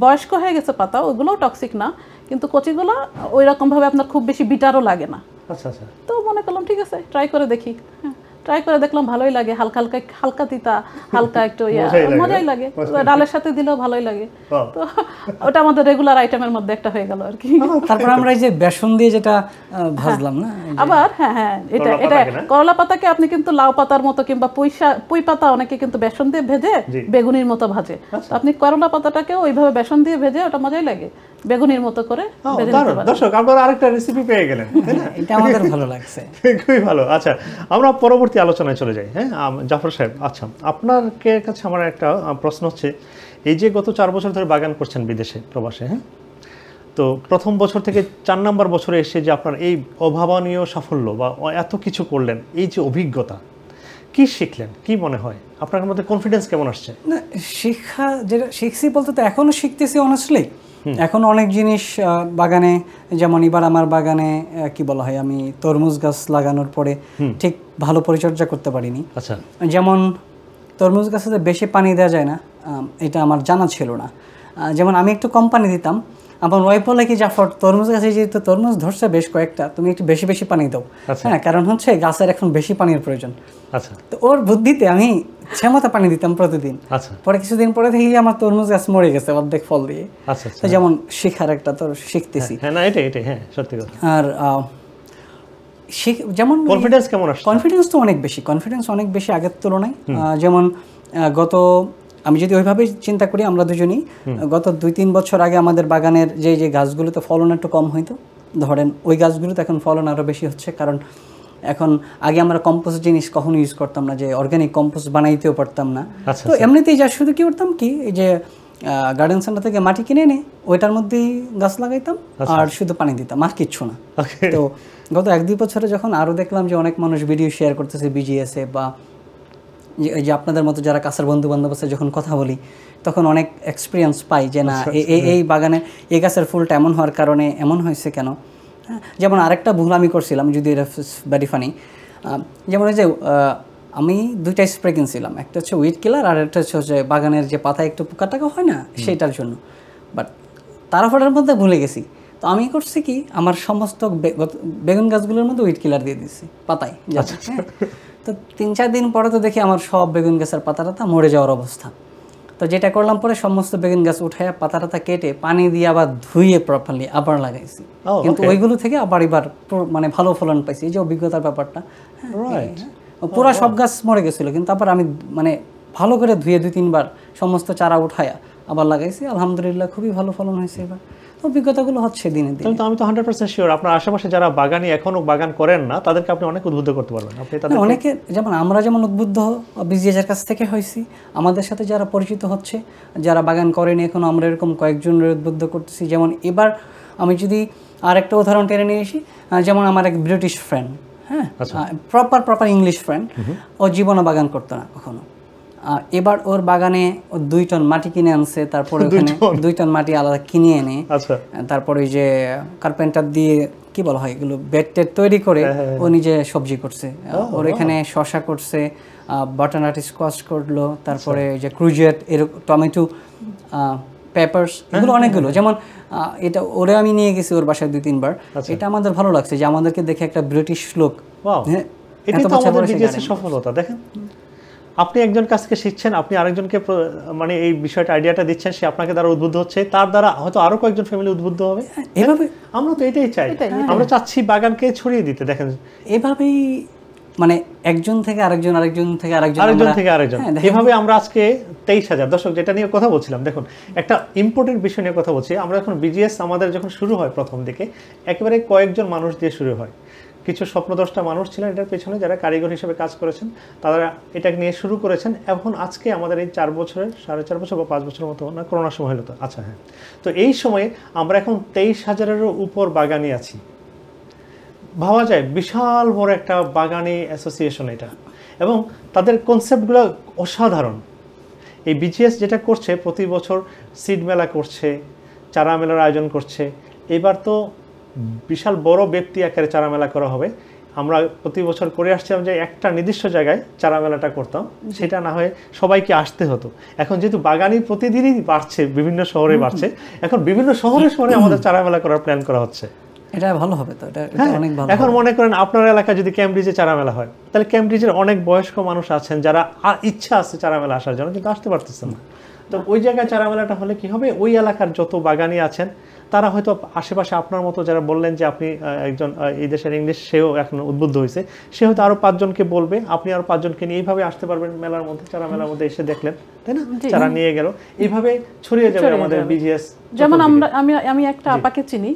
বয়স্ক হয়ে গেছে পাতা, ওগুলোও টক্সিক না, কিন্তু কচিগুলো ওই রকমভাবে আপনার খুব বেশি বিটারও লাগে না। আচ্ছা আচ্ছা তো মনে করলাম ঠিক আছে, ট্রাই করে দেখি। ট্রাই করে দেখলাম ভালোই লাগে, হালকা তিতা, হালকা একটু মজাই লাগে, ডালের সাথে দিলেও ভালোই লাগে। তো ওটা আমাদের রেগুলার আইটেমের মধ্যে একটা হয়ে গেল আর কি। তারপর আমরা এই যে বেসন দিয়ে যেটা ভাজলাম না, আবার হ্যাঁ এটা করলা পাতাকে আপনি কিন্তু লাউ পাতার মতো কিংবা পুঁই পাতা অনেকে কিন্তু বেসন দিয়ে ভেজে বেগুনির মতো ভাজে। তো আপনি করলা পাতাটাকেও ওইভাবে বেসন দিয়ে ভেজে, ওটা মজাই লাগে, বেগুনির মতো করে ভেজে নিতে পারেন। দর্শক আপনারা আরেকটা রেসিপি পেয়ে গেলেন, এটা আমাদের ভালো লাগছে। খুবই ভালো। আচ্ছা আমরা পরবর্তী আলোচনায় চলে যাই। হ্যাঁ জাফর সাহেব, আচ্ছা আপনার কাছে আমার একটা প্রশ্ন হচ্ছে, এই যে গত 4 বছর ধরে বাগান করছেন বিদেশে প্রবাসে, হ্যাঁ, তো প্রথম বছর থেকে 4 নম্বর বছরে এসে যে আপনার এই অভাবনীয় সাফল্য বা এত কিছু করলেন, এই যে অভিজ্ঞতা, কি শিখলেন, কি মনে হয় আপনার মধ্যে কনফিডেন্স কেমন আসছে? না, শিক্ষা যেটা শিখছি বলতে তো এখনো শিখতেছি অনেস্টলি। এখন অনেক জিনিস বাগানে, যেমন এবার আমার বাগানে কি বলা হয়, আমি তরমুজ গাছ লাগানোর পরে ঠিক ভালো পরিচর্যা করতে পারিনি। আচ্ছা, যেমন তরমুজ গাছে বেশি পানি দেওয়া যায় না, এটা আমার জানা ছিল না। যেমন আমি একটু কম পানি দিতাম, আমার ওয়াইফ বলে কি, জাফর তরমুজ গাছে যেহেতু তরমুজ ধরছে বেশ কয়েকটা, তুমি একটু বেশি বেশি পানি দাও। হ্যাঁ, কারণ হচ্ছে গাছের এখন বেশি পানির প্রয়োজন। আচ্ছা, তো ওর বুদ্ধিতে আমি ক্ষমতা পানি দিতাম প্রতিদিন। আচ্ছা, পরে কিছুদিন পরে দেখি আমার তরমুজ গাছ মরে গেছে অর্ধেক ফল দিয়ে। আচ্ছা, তো যেমন শিখার একটা তো শিখতেছি। হ্যাঁ না, এটাই হ্যাঁ সত্যি কথা। আর যেমন কনফিডেন্স কেমন আসছে? কনফিডেন্স তো অনেক বেশি আগের তুলনায়। যেমন গত, আমি যদি ওইভাবে চিন্তা করি, আমরা দুজনেই গত 2-3 বছর আগে আমাদের বাগানের যে গাছগুলোতে ফলন একটু কম হইতো, ধরেন ওই গাছগুলোতে এখন ফলন আরও বেশি হচ্ছে। কারণ এখন আগে আমরা কম্পোস্ট জিনিস কখনো ইউজ করতাম না, যে অর্গানিক কম্পোস্ট বানাইতেও পারতাম না। তো এমনিতেই যা শুধু কি করতাম কি, এই যে গার্ডেন সেন্টার থেকে মাটি কিনে এনে ওইটার মধ্যেই গাছ লাগাইতাম আর শুধু পানি দিতাম, আর কিচ্ছু না। তো গত 1-2 বছরে যখন আরও দেখলাম যে অনেক মানুষ ভিডিও শেয়ার করতেছে বিজিএসে, বা এই যে আপনাদের মতো যারা কাছের বন্ধু বান্ধব আছে, যখন কথা বলি তখন অনেক এক্সপিরিয়েন্স পাই যে না, এই বাগানে এই গাছের ফুলটা এমন হওয়ার কারণে এমন হয়েছে কেন। যেমন আরেকটা ভুল আমি করছিলাম, যদি এটা ভেরি ফানি, যেমন এই যে আমি 2টা স্প্রে কিনছিলাম, একটা হচ্ছে উইড কিলার আর একটা হচ্ছে বাগানের যে পাতা একটু পোকা টাকা হয় না সেইটার জন্য। বাট তারাফাটার মধ্যে ভুলে গেছি। তো আমি করছি কি, আমার সমস্ত বেগুন গাছগুলোর মধ্যে উইড কিলার দিয়ে দিচ্ছি পাতায়। হ্যাঁ, তো 3-4 দিন পরে তো দেখি আমার সব বেগুন গাছের পাতা মরে যাওয়ার অবস্থা। তো যেটা করলাম, পরে সমস্ত বেগুন গাছ উঠায় পাতা কেটে পানি দিয়ে আবার ধুয়ে প্রপারলি আবার লাগাইছি, কিন্তু ওইগুলো থেকে আবার এবার মানে ভালো ফলন পাইছি। এই যে অভিজ্ঞতার ব্যাপারটা, পুরা সব গাছ মরে গেছিল, কিন্তু আবার আমি মানে ভালো করে ধুয়ে 2-3 বার সমস্ত চারা উঠায়া আবার লাগাইছি, আলহামদুলিল্লাহ খুবই ভালো ফলন হয়েছে। এবার অভিজ্ঞতাগুলো হচ্ছে দিনে দিনে। তো আমি তো 100% শিওর আপনার আশেপাশে যারা বাগানি এখনো বাগান করেন না, তাদেরকে আপনি অনেক উদ্বুদ্ধ করতে পারবেন। আপনি তাদের অনেকে, যেমন আমরা যেমন উদ্বুদ্ধ বিজিএসের কাছ থেকে হয়েছি, আমাদের সাথে যারা পরিচিত হচ্ছে, যারা বাগান করেনি এখনো, আমরা এরকম কয়েকজনের উদ্বুদ্ধ করতেছি। যেমন এবার আমি যদি আরেকটা উদাহরণ টেনে নিয়ে আসি, যেমন আমার এক ব্রিটিশ ফ্রেন্ড, হ্যাঁ, প্রপার ইংলিশ ফ্রেন্ড, ও জীবনে বাগান করতো না কখনো। এবার ওর বাগানে ও 2 টন মাটি কিনে আনছে, তারপরে ওখানে 2 টন মাটি আলাদা কিনে এনে, তারপরে ওই যে কার্পেন্টার দিয়ে কি বলা হয় এগুলো, বেড তৈরি করে ও নিজে সবজি করছে। ওর এখানে শশা করছে, বাটারনাট স্কোয়াশ করলো, তারপরে যে ক্রুজেট, এরকম টমেটো, পেপারস, এগুলো অনেকগুলো। যেমন এটা ওরে আমি নিয়ে গেছি ওর বাসায় 2-3 বার। এটা আমাদের ভালো লাগছে যে আমাদেরকে দেখে একটা ব্রিটিশ লোক, হ্যাঁ, এটা তো আমাদের বিজনেসের সফলতা। দেখেন, আপনি একজন কাছ থেকে শিখছেন, আপনি আরেকজনকে মানে এই বিষয়টা আইডিয়াটা দিচ্ছেন, সে আপনাকে দ্বারা উদ্বুদ্ধ হচ্ছে, তার দ্বারা হয়তো আরো কয়েকজন ফ্যামিলি উদ্বুদ্ধ হবে। এভাবে আমরা তো এটাই চাই, আমরা চাচ্ছি বাগানকে ছড়িয়ে দিতে। দেখেন, এভাবেই মানে একজন থেকে আরেকজন, এভাবে আমরা আজকে 23,000 দর্শক, যেটা নিয়ে কথা বলছিলাম। দেখুন, একটা ইম্পর্টেন্ট বিষয় নিয়ে কথা বলছি। আমরা এখন বিজিএস আমাদের যখন শুরু হয় প্রথম দিকে একেবারে কয়েকজন মানুষ দিয়ে শুরু হয়। কিছু স্বপ্নদ্রষ্টা মানুষ ছিলেন এটার পেছনে, যারা কারিগর হিসেবে কাজ করেছেন, তারা এটাকে নিয়ে শুরু করেছেন। এখন আজকে আমাদের এই 4 বছরের 4.5 বছর বা 5 বছরের মতো, না করোনার সময় হলো তো, আচ্ছা হ্যাঁ, তো এই সময়ে আমরা এখন 23,000-এরও উপর বাগানি আছি। ভাবা যায় বিশাল বড় একটা বাগানি অ্যাসোসিয়েশন এটা, এবং তাদের কনসেপ্টগুলো অসাধারণ। এই বিজিএস যেটা করছে, প্রতি বছর সিড মেলা করছে, চারা মেলার আয়োজন করছে। এবার তো বিশাল বড় ব্যক্তি আকারে চারা মেলা করা হবে। আমরা প্রতি বছর করে আসছিলাম যে একটা নির্দিষ্ট জায়গায় চারা মেলাটা করতাম, সেটা না হয়ে সবাইকে আসতে হতো। এখন যেহেতু বাগানি প্রতিদিনই বাড়ছে, বিভিন্ন শহরে বাড়ছে, এখন বিভিন্ন শহরে শহরে আমাদের চারা মেলা করার প্ল্যান করা হচ্ছে। এটা ভালো হবে তো, এটা অনেক ভালো। এখন মনে করেন আপনার এলাকায় যদি ক্যামব্রিজে চারা মেলা হয়, তাহলে ক্যামব্রিজের অনেক বয়স্ক মানুষ আছেন যারা ইচ্ছা আছে চারা মেলা আসার জন্য, কিন্তু আসতে পারতেছেন না। তো ওই জায়গায় চারা মেলাটা হলে কি হবে, ওই এলাকার যত বাগানি আছেন তারা হয়তো আশেপাশে আপনার মতো যারা বললেন যে আপনি একজন এই দেশের ইংলিশ, সেও এখন উদ্বুদ্ধ হয়েছে, সে হয়তো আরো 5 জনকে বলবে, আপনি আরো 5 জনকে নিয়ে এইভাবে আসতে পারবেন মেলার মধ্যে, চারা মেলার মধ্যে এসে দেখলেন, তাই না, চারা নিয়ে গেল, এইভাবে ছড়িয়ে যাবে আমাদের বিজিএস। যেমন আমি একটা আপাকে চিনি,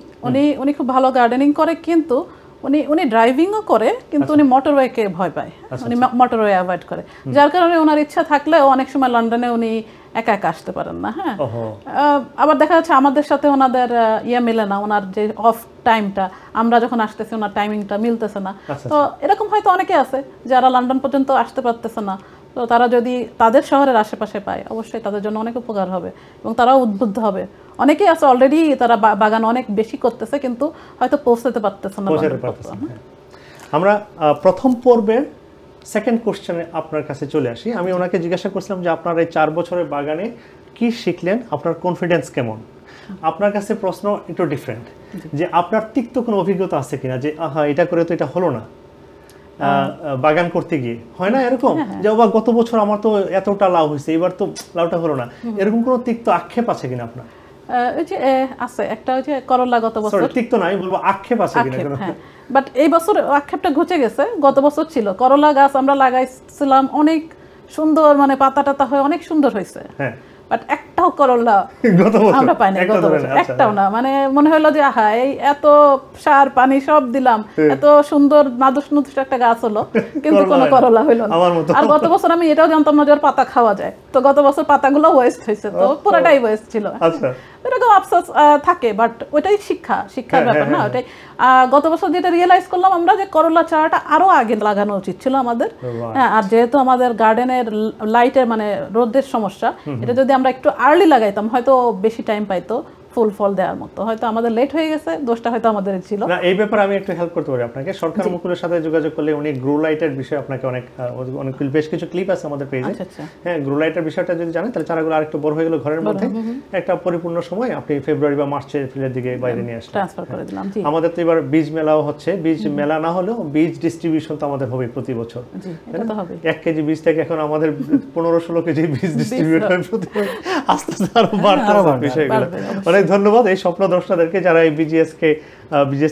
উনি খুব ভালো গার্ডেনিং করে, কিন্তু উনি ড্রাইভিংও করে, কিন্তু উনি মোটরওয়েকে ভয় পায়, উনি মোটরওয়ে অ্যাভয়েড করে, যার কারণে ওনার ইচ্ছা থাকলেও অনেক সময় লন্ডনে উনি একা একা আসতে পারেন না। হ্যাঁ, আবার দেখা যাচ্ছে আমাদের সাথে ওনাদের মিলে না, ওনার যে অফ টাইমটা আমরা যখন আসতেছি ওনার টাইমিংটা মিলতেছে না। তো এরকম হয়তো অনেকে আছে যারা লন্ডন পর্যন্ত আসতে পারতেছে না, তো তারা যদি তাদের শহরের আশেপাশে পায় অবশ্যই তাদের জন্য অনেক উপকার হবে এবং তারাও উদ্বুদ্ধ হবে। অনেকেই আছে অলরেডি, তারা বাগান অনেক বেশি করতেছে কিন্তু হয়তো পৌঁছতে পারতেছে না। আমরা প্রথম পর্বের সেকেন্ড কোশ্চেনে আপনার কাছে চলে আসি। আমি ওনাকে জিজ্ঞাসা করছিলাম যে আপনার এই 4 বছরের বাগানে কি শিখলেন, আপনার কনফিডেন্স কেমন। আপনার কাছে প্রশ্ন একটু ডিফারেন্ট, যে আপনার তিক্ত কোনো অভিজ্ঞতা আছে কিনা, যে আহা এটা করে তো এটা হলো না, বাগান করতে গিয়ে হয় না এরকম, যে বাবা গত বছর আমার তো এতটা লাভ হয়েছে, এবার তো লাভটা হলো না, এরকম কোনো তিক্ত আক্ষেপ আছে কিনা আপনার? ওই যে আছে একটা, ওই যে করলা গত বছর, তিক্ত না আমি বলবো আক্ষেপ আছে কিনা, বাট এই বছর আক্ষেপটা ঘুচে গেছে। গত বছর ছিল করলা গাছ আমরা লাগাইছিলাম, অনেক সুন্দর, মানে পাতা টাতা হয়ে অনেক সুন্দর হয়েছে, বাট একটাও করলা আমরা পাইনি গত বছর, একটাও না। মানে মনে হলো যে আহা, এই এত সার পানি সব দিলাম, এত সুন্দর নাদুস নুদুস একটা গাছ হলো, কিন্তু কোনো করলা হইলো না। আর গত বছর আমি এটাও জানতাম না যে পাতা খাওয়া যায়, তো গত বছর পাতাগুলো ওয়েস্ট হয়েছে, তো পুরোটাই ওয়েস্ট ছিল। এরকম আফসোস থাকে, বাট ওইটাই শিক্ষার ব্যাপার না, ওইটাই। গত বছর যেটা রিয়েলাইজ করলাম আমরা, যে করলা চারাটা আরো আগে লাগানো উচিত ছিল আমাদের। হ্যাঁ, আর যেহেতু আমাদের গার্ডেনের লাইটের মানে রোদের সমস্যা, এটা যদি আমরা একটু আর্লি লাগাইতাম হয়তো বেশি টাইম পাইতো ফুল ফল দেওয়ার মতো। হয়তো আমাদের লেট হয়ে গেছে, দোষটা হয়তো আমাদের ছিল না। এই ব্যাপারে আমি একটু হেল্প করতে পারি আপনাকে। সরকার মুকুলের সাথে যোগাযোগ করলে উনি গ্রো লাইটের বিষয়ে আপনাকে অনেক বেশ কিছু ক্লিপ আছে আমাদের পেজে। হ্যাঁ, গ্রো লাইটের বিষয়টা যদি জানেন তাহলে চারাগুলো আরেকটু বড় হয়ে গেল ঘরের মধ্যে, একটা পরিপূর্ণ সময় আপনি ফেব্রুয়ারি বা মার্চের এপ্রিলের দিকে বাইরে নিয়ে আসলেন, ট্রান্সফার করে দিলাম। আমাদের তো এবার বীজ মেলাও হচ্ছে, বীজ মেলা না হলেও বীজ ডিস্ট্রিবিউশন তো আমাদের হবে প্রতি বছর। 1 কেজি বীজ থেকে এখন আমাদের 15-16 কেজি বীজ ডিস্ট্রিবিউট হয় প্রতি বছর, আস্তে আস্তে আরো বাড়ছে বিষয়গুলো। অনেক ধন্যবাদ এই স্বপ্নদ্রষ্টাদেরকে যারা এই বিজিএস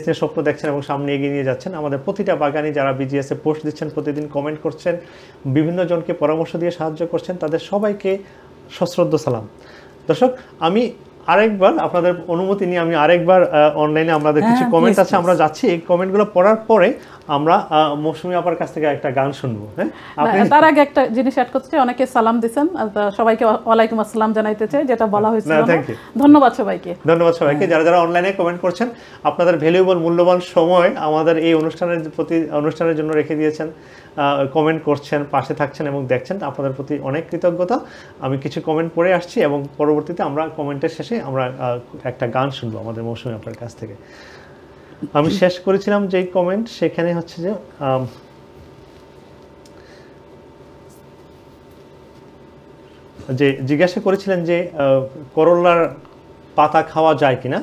নিয়ে স্বপ্ন দেখছেন এবং সামনে এগিয়ে নিয়ে যাচ্ছেন। আমাদের প্রতিটা বাগানি যারা বিজিএস এ পোস্ট দিচ্ছেন, প্রতিদিন কমেন্ট করছেন, বিভিন্ন জনকে পরামর্শ দিয়ে সাহায্য করছেন, তাদের সবাইকে সশ্রদ্ধ সালাম। দর্শক, আমি আরেকবার আপনাদের অনুমতি নিয়ে আমি আরেকবার অনলাইনে আমাদের কিছু কমেন্ট আছে, আমরা যাচ্ছি। এই কমেন্টগুলো পড়ার পরে আমরা মৌসুমী আপার কাছ থেকে একটা গান শুনবো। হ্যাঁ, তার আগে একটা জিনিস অ্যাড করতে চাই, অনেকে সালাম দিবেন, সবাইকে ওয়ালাইকুম আসসালাম জানাইতে চাই, যেটা বলা হয়েছিল। ধন্যবাদ সবাইকে, ধন্যবাদ সবাইকে যারা যারা অনলাইনে কমেন্ট করছেন। আপনাদের ভ্যালুয়েবল মূল্যবান সময় আমাদের এই অনুষ্ঠানের জন্য রেখে দিয়েছেন, কমেন্ট করছেন, পাশে থাকছেন এবং দেখছেন, আপনাদের প্রতি অনেক কৃতজ্ঞতা। আমি কিছু কমেন্ট পড়ে আসছি এবং পরবর্তীতে আমরা কমেন্টের শেষে আমরা একটা গান শুনবো আমাদের মৌসুমী আপনার কাছ থেকে। আমি শেষ করেছিলাম যে কমেন্ট, সেখানে হচ্ছে যে জিজ্ঞাসা করেছিলেন যে করলার পাতা খাওয়া যায় কিনা,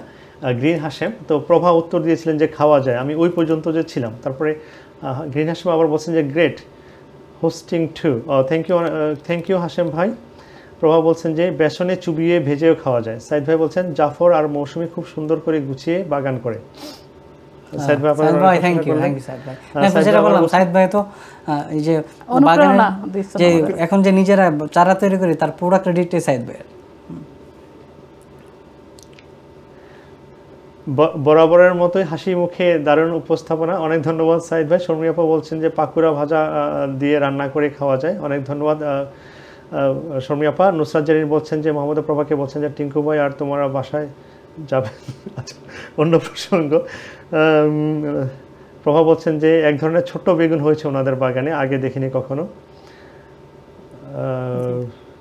গ্রিন হাসেম। তো প্রভা উত্তর দিয়েছিলেন যে খাওয়া যায়। আমি ওই পর্যন্ত যে ছিলাম, তারপরে গ্রিন হাসেম আবার বলছেন যে great hosting too, thank you Hashem ভাই। প্রভা বলছেন যে বেসনে চুবিয়ে ভেজেও খাওয়া যায়। সাইদ ভাই বলছেন জাফর আর মৌসুমী খুব সুন্দর করে গুছিয়ে বাগান করে। সাইদ ভাই থ্যাংক ইউ সাইদ ভাই। যেটা বললাম, সাইদ ভাই তো এই যে বাগানে যে এখন যে নিজেরা চারা তৈরি করে তার পুরো ক্রেডিটই সাইদ ভাই। বরাবরের মতোই হাসি মুখে দারুণ উপস্থাপনা, অনেক ধন্যবাদ সাইদ ভাই। শর্মী আপা বলছেন যে পাকুড়া ভাজা দিয়ে রান্না করে খাওয়া যায়, অনেক ধন্যবাদ শর্মী আপা। নুসরাত জারিন বলছেন যে মোহাম্মদ প্রভাকে বলছেন যে টিঙ্কু ভাই আর তোমার বাসায় যাবেন। আচ্ছা, অন্য প্রসঙ্গ। প্রভা বলছেন যে এক ধরনের ছোট্ট বেগুন হয়েছে ওনাদের বাগানে, আগে দেখিনি কখনো।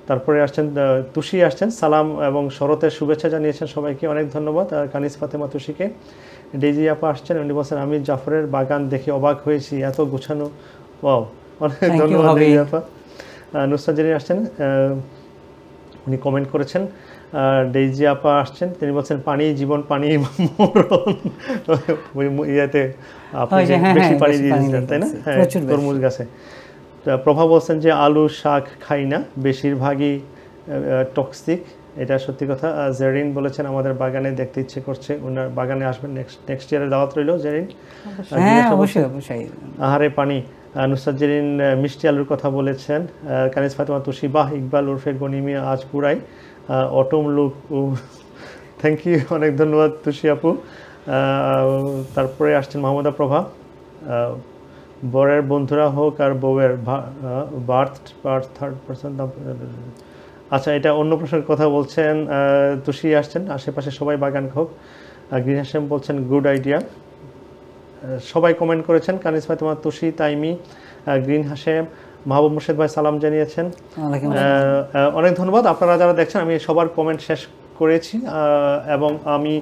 তারপরে আসছেন তুষি আসছেন, সালাম এবং শরতের শুভেচ্ছা জানিয়েছেন সবাইকে, অনেক ধন্যবাদ কানিজ ফাতেমা তুষিকে। ডেজি আপা আসছেন, উনি বলছেন আমি জাফরের বাগান দেখে অবাক হয়েছি, এত গোছানো, ওয়াও, অনেক ধন্যবাদ ডেজি আপা। নুসরাত জেরিন আসছেন, উনি কমেন্ট করেছেন। ডেইজি আপা আসছেন, তিনি বলছেন পানি জীবন, পানি মরণ। ইয়াতে আপনি বেশি পানি দিয়েছিলেন তাই না? হ্যাঁ, তরমুজ গাছে। প্রভা বলছেন যে আলু শাক খাই না, বেশিরভাগই টক্সিক, এটা সত্যি কথা। জেরিন বলেছেন আমাদের বাগানে দেখতে ইচ্ছে করছে, ওনার বাগানে আসবেন, নেক্সট ইয়ারের দাওয়াত রইল জেরিন। আহারে পানি। নুসরাত জেরিন মিষ্টি আলুর কথা বলেছেন। কানিজ ফাতেমা তুষি, বাহ ইকবাল উর্ফে গনিমিয়া আজ পুরাই অটম লুক, থ্যাংক ইউ, অনেক ধন্যবাদ তুষি আপু। তারপরে আসছেন মাহমুদা প্রভা, বরের বন্ধুরা হোক আর বউয়ের বার্থ থার্ড পারসন। আচ্ছা, এটা অন্য প্রসঙ্গের কথা বলছেন। তুষি আসছেন, আশেপাশে সবাই বাগান হোক। গ্রিন হাসেম বলছেন গুড আইডিয়া। সবাই কমেন্ট করেছেন, কানিজ ফাতেমা তুষি, তাইমি, গ্রিন হাসেম, মাহবুব মুর্শেদ ভাই সালাম জানিয়েছেন, অনেক ধন্যবাদ। আপনারা যারা দেখছেন, আমি সবার কমেন্ট শেষ করেছি এবং আমি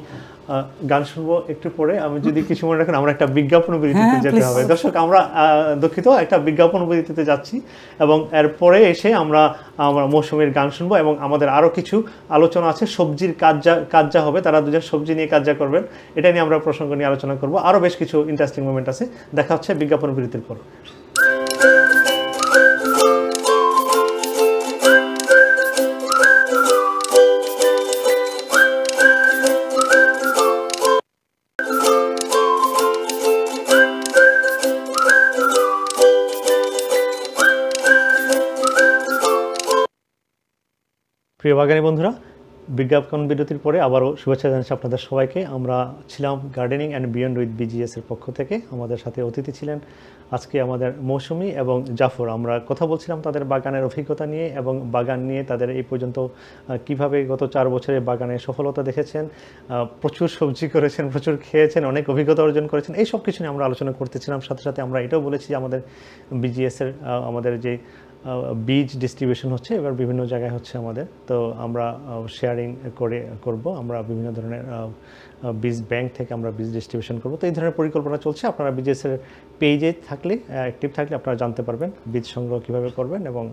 গান শুনবো একটু পরে। আমি যদি কিছু মনে রাখেন, আমরা একটা বিজ্ঞাপন বিরতিতে যেতে হবে। দর্শক, আমরা দুঃখিত, একটা বিজ্ঞাপন বিরতিতে যাচ্ছি এবং এরপরে এসে আমরা মৌসুমীর গান শুনবো এবং আমাদের আরও কিছু আলোচনা আছে। সবজির কাজ যা হবে, তারা দুজন সবজি নিয়ে কাজ যা করবেন, এটা নিয়ে আমরা প্রসঙ্গ নিয়ে আলোচনা করবো। আরও বেশ কিছু ইন্টারেস্টিং মোমেন্ট আছে। দেখা হচ্ছে বিজ্ঞাপন বিরতির পর। প্রিয় বাগানী বন্ধুরা, বিজ্ঞাপন বিরতির পরে আবারও শুভেচ্ছা জানাচ্ছি আপনাদের সবাইকে। আমরা ছিলাম gardening and beyond with BGS এর পক্ষ থেকে। আমাদের সাথে অতিথি ছিলেন আজকে আমাদের মৌসুমী এবং জাফর। আমরা কথা বলছিলাম তাদের বাগানের অভিজ্ঞতা নিয়ে এবং বাগান নিয়ে তাদের এই পর্যন্ত কিভাবে গত 4 বছরে বাগানে সফলতা দেখেছেন, প্রচুর সবজি করেছেন, প্রচুর খেয়েছেন, অনেক অভিজ্ঞতা অর্জন করেছেন, এই সব কিছু নিয়ে আমরা আলোচনা করতেছিলাম। সাথে সাথে আমরা এটাও বলেছি যে আমাদের বিজিএসের আমাদের যে বীজ ডিস্ট্রিবিউশন হচ্ছে, এবার বিভিন্ন জায়গায় হচ্ছে আমাদের, তো আমরা শেয়ারিং করব, আমরা বিভিন্ন ধরনের বীজ ব্যাংক থেকে আমরা বীজ ডিস্ট্রিবিউশন করব। তো এই ধরনের পরিকল্পনা চলছে। আপনারা বিজিএসের পেজে থাকলে, অ্যাক্টিভ থাকলে আপনারা জানতে পারবেন বীজ সংগ্রহ কীভাবে করবেন এবং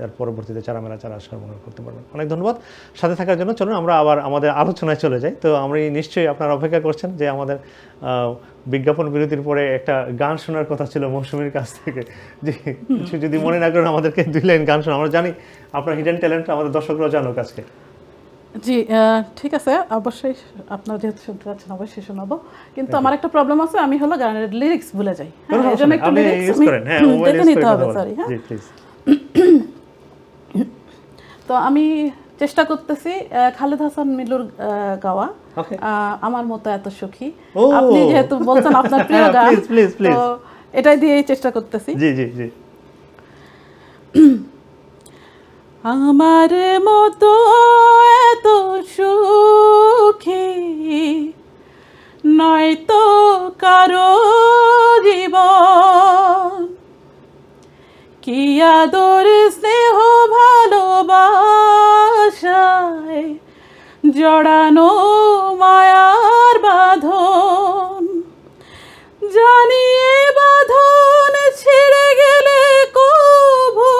এর পরবর্তীতে চারা সংগ্রহ করতে পারবেন। অনেক ধন্যবাদ সাথে থাকার জন্য। চলুন আমরা আবার আমাদের আলোচনায় চলে যাই। তো আমরা নিশ্চয়ই আপনারা অপেক্ষা করছেন যে আমাদের বিজ্ঞাপন বিরতির পরে একটা গান শোনার কথা ছিল মৌসুমীর কাছ থেকে, যে কিছু যদি মনে না করেন আমাদেরকে 2 লাইন গান শোনা। আমরা জানি আপনার হিডেন ট্যালেন্ট, আমাদের দর্শকরাও জানুক আজকে। জি ঠিক আছে, অবশ্যই আপনারা যেহেতু শুনতে পাচ্ছেন অবশ্যই শোনাবো, কিন্তু আমার একটা প্রবলেম আছে, আমি হলো গানের লিরিক্স ভুলে যাই। হ্যাঁ, এজন্য একটু লিরিক্স দেখে নিতে হবে, সরি। হ্যাঁ, তো আমি চেষ্টা করতেছি খালেদ হাসান মিলুর গাওয়া আমার মতো এত সুখী। আপনি যেহেতু বলছেন আপনার প্রিয় গান, তো এটাই দিয়েই চেষ্টা করতেছি। জি জি জি। আমার মতো এত সুখী নয়তো কারো জীবন, কি আদর স্নেহ ভালোবাসায় জড়ানো মায়ার বাঁধন, জানিয়ে বাঁধন ছিঁড়ে গেলে কভু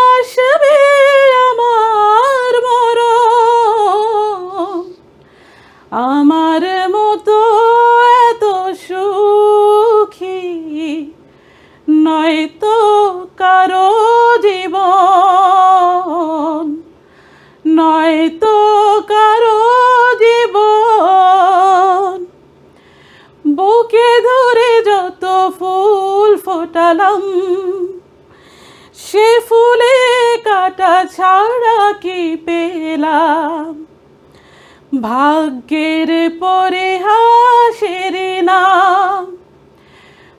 আসবে আমার মরণ। আমার মতো এত সুখী নয়তো কারো জীবন, নয়তো কারো জীবন। বুকে ধরে যত ফুল ফোটালাম, সে ফুলে কাটা ছাড়া কি পেলাম, ভাগ্যের পরিহাসের নাম।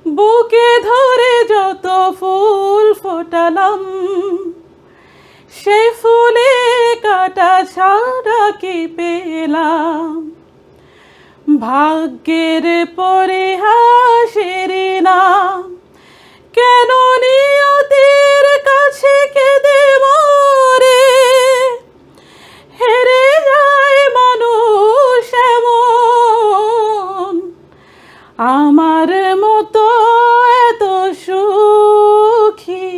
বুকে ধরে যত ফুল ফোটালাম, সে ফুলে কাটা ছাড়া কি পেলাম, ভাগ্যের পরিহাসের নাম। কেন নিয়তির কাছে কেঁদে মরে, হেরে যায় মানুষ এমন, আমার মতো এত সুখী